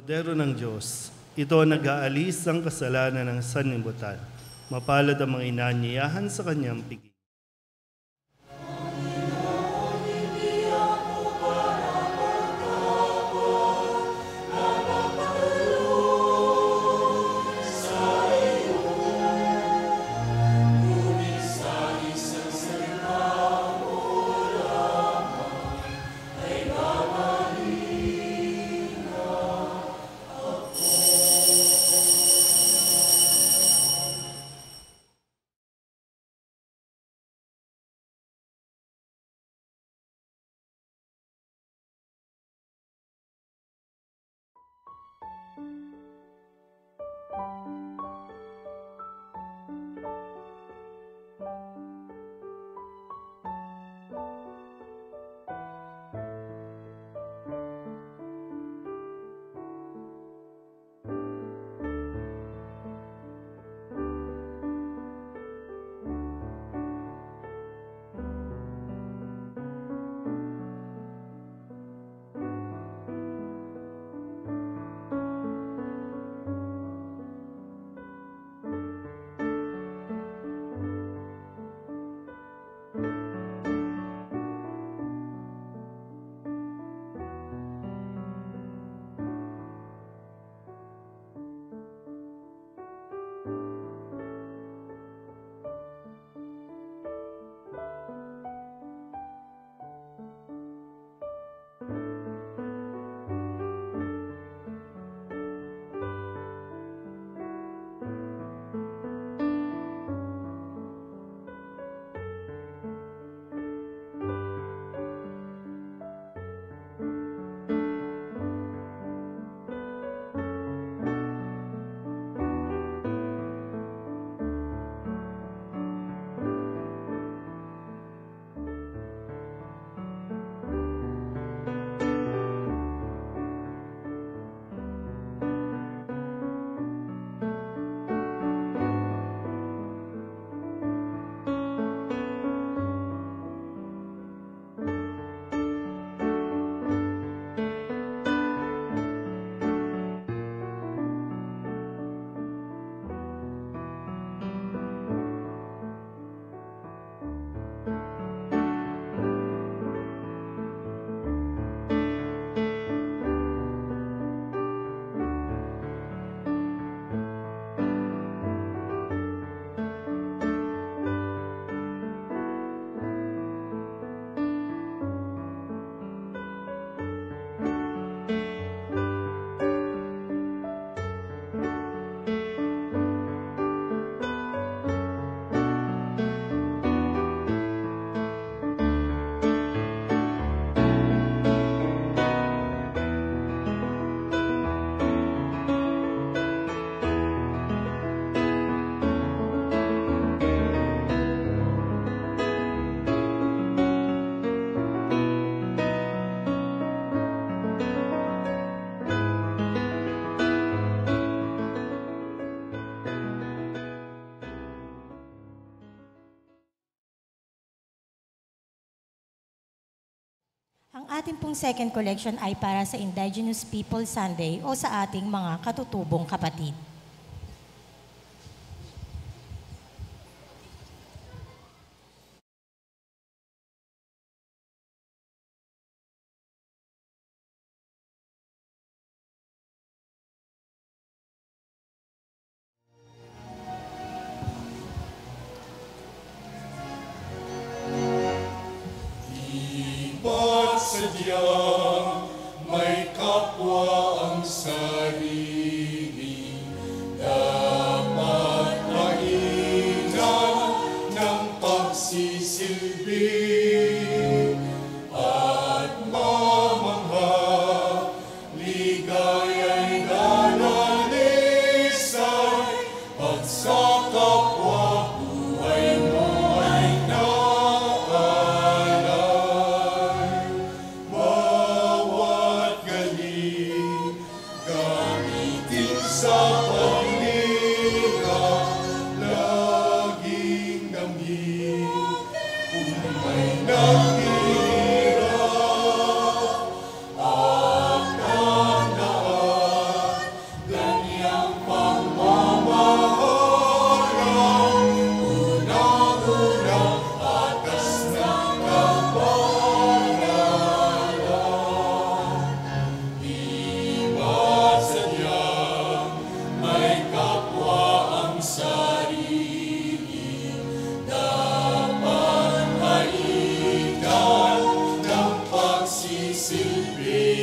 Speaker 4: Kordero ng Diyos, ito ang nag-aalis ng kasalanan ng sanlibutan. Mapalad ang mga inanyayahan sa kanyang piging.
Speaker 3: ating pong second collection ay para sa Indigenous People Sunday o sa ating mga katutubong kapatid.
Speaker 5: Ba't sadyang may kapwa ang sarili, dapat maingat ng pagsisilbi at mamangha, ligaya'y nanalisay at sa kapwa buhay mo ay naalay. Bawat galing gamitin sa paglinga, laging damhin kung may naghihirap at tandaan ganyang pagmamahalang unang-unang atas ng kapanalan. Di ba't sadyang may kapwa ang sarili, dapat maigan ng pagsisilbi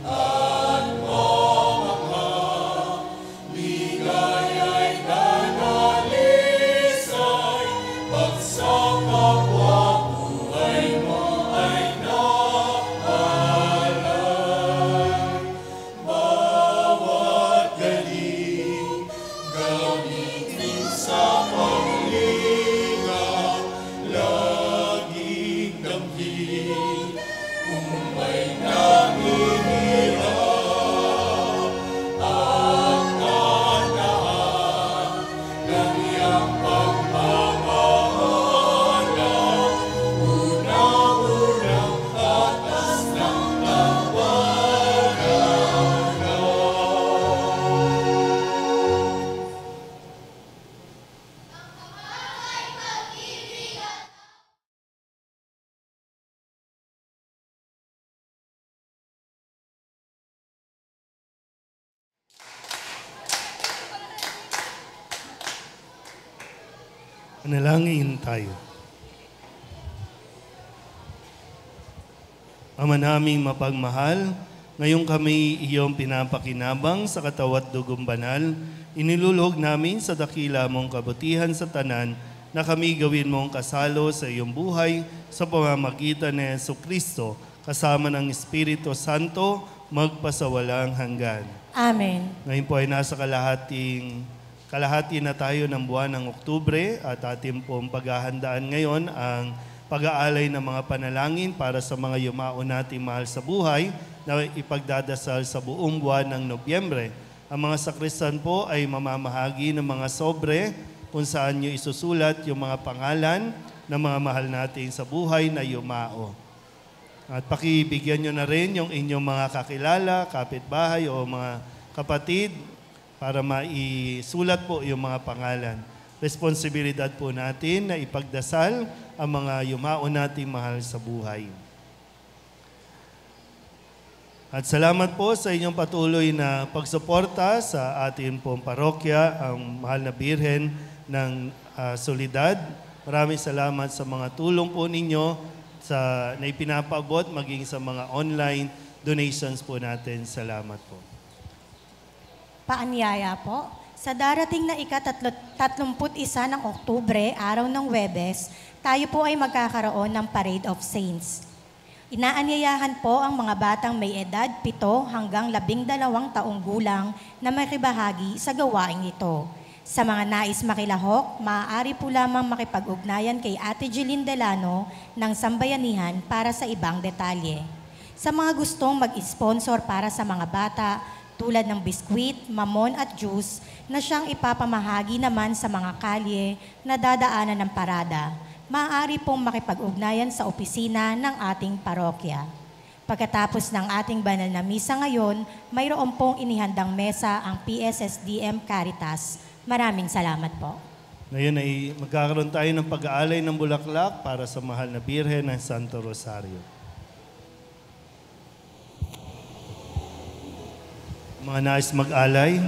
Speaker 5: at mamangha, ligaya'y nanalisay pag sa kapwa buhay mo ay naalay. Bawat galing gamitin sa paglinga, laging damhin kung may naghihirap at tandaan ganyang pagmamahalang unang-unang atas ng
Speaker 4: Manalangin tayo. Ama naming mapagmahal, ngayon kami iyong pinapakinabang sa katawat dugong banal, inilulog namin sa dakila mong kabutihan sa tanan na kami gawin mong kasalo sa iyong buhay sa pamamagitan ni Jesucristo kasama ng Espiritu Santo magpasawalang hanggan.
Speaker 3: Amen.
Speaker 4: Ngayon po ay nasa kalahati na tayo ng buwan ng Oktubre at ating pong paghahandaan ngayon ang pag-aalay ng mga panalangin para sa mga yumao nating mahal sa buhay na ipagdadasal sa buong buwan ng Nobyembre. Ang mga sakristan po ay mamamahagi ng mga sobre kung saan nyo isusulat yung mga pangalan ng mga mahal natin sa buhay na yumao. At pakibigyan nyo na rin yung inyong mga kakilala, kapitbahay o mga kapatid para maisulat po yung mga pangalan. Responsibilidad po natin na ipagdasal ang mga yumao nating mahal sa buhay. At salamat po sa inyong patuloy na pagsuporta sa ating pong parokya, ang Mahal na Birhen ng Solidad. Maraming salamat sa mga tulong po ninyo na ipinapaabot maging sa mga online donations po natin. Salamat po.
Speaker 3: Paanyaya po, sa darating na ika-31 ng Oktubre, araw ng Huwebes, tayo po ay magkakaroon ng Parade of Saints. Inaanyayahan po ang mga batang may edad 7 hanggang 12 taong gulang na makibahagi sa gawaing ito. Sa mga nais makilahok, maaari po lamang makipag-ugnayan kay Ate Jeline Delano ng Sambayanihan para sa ibang detalye. Sa mga gustong mag-sponsor para sa mga bata, tulad ng biskwit, mamon at juice na siyang ipapamahagi naman sa mga kalye na dadaanan ng parada. maaari pong makipag-ugnayan sa opisina ng ating parokya. Pagkatapos ng ating banal na misa ngayon, mayroon pong inihandang mesa ang PSSDM Caritas. Maraming salamat po.
Speaker 4: Ngayon ay magkakaroon tayo ng pag-aalay ng bulaklak para sa mahal na Birhen ng Santo Rosario. Mga nais mag-alay,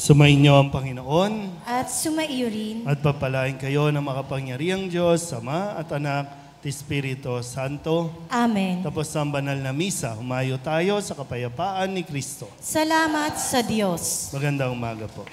Speaker 4: sumainyo ang Panginoon
Speaker 3: At sumaiyo rin.
Speaker 4: at papalain kayo ng makapangyarihang Diyos, Ama at Anak at Espiritu Santo.
Speaker 3: Amen.
Speaker 4: Tapos ang banal na misa, humayo tayo sa kapayapaan ni Kristo.
Speaker 3: Salamat sa Diyos.
Speaker 4: Magandang umaga po.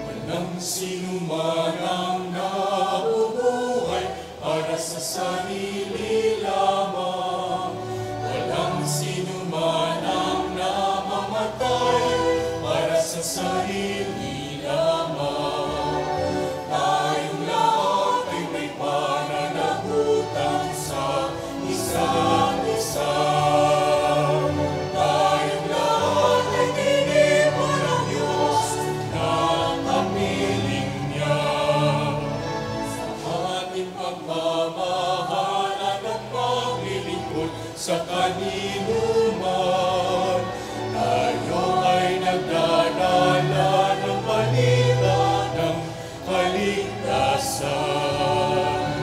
Speaker 5: Walang sino man ang nabubuhay para sa sarili lamang. Walang sino man ang namamatay para sa sarili lamang. Tayong lahat ay may pananagutan sa isa't isa. Tayong lahat ay tinipon ng Diyos na kapiling niya. Sa ating pagmamahalan at paglilingkod sa kanino man, tayo ay nagdadala ng balita ng kaligtasan.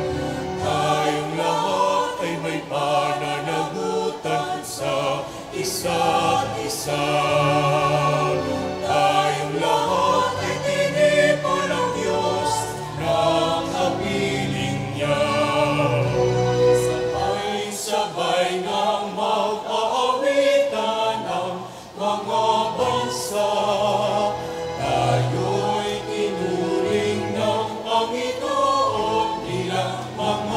Speaker 5: Tayong lahat ay may pananagutan sa isa't isa. Tayong lahat ay tinipon ng Diyos na kapiling niya. Sabay-sabay ngang mag-aawitan ang mga bansa. Tayo'y tinuring ng Panginoon bilang mga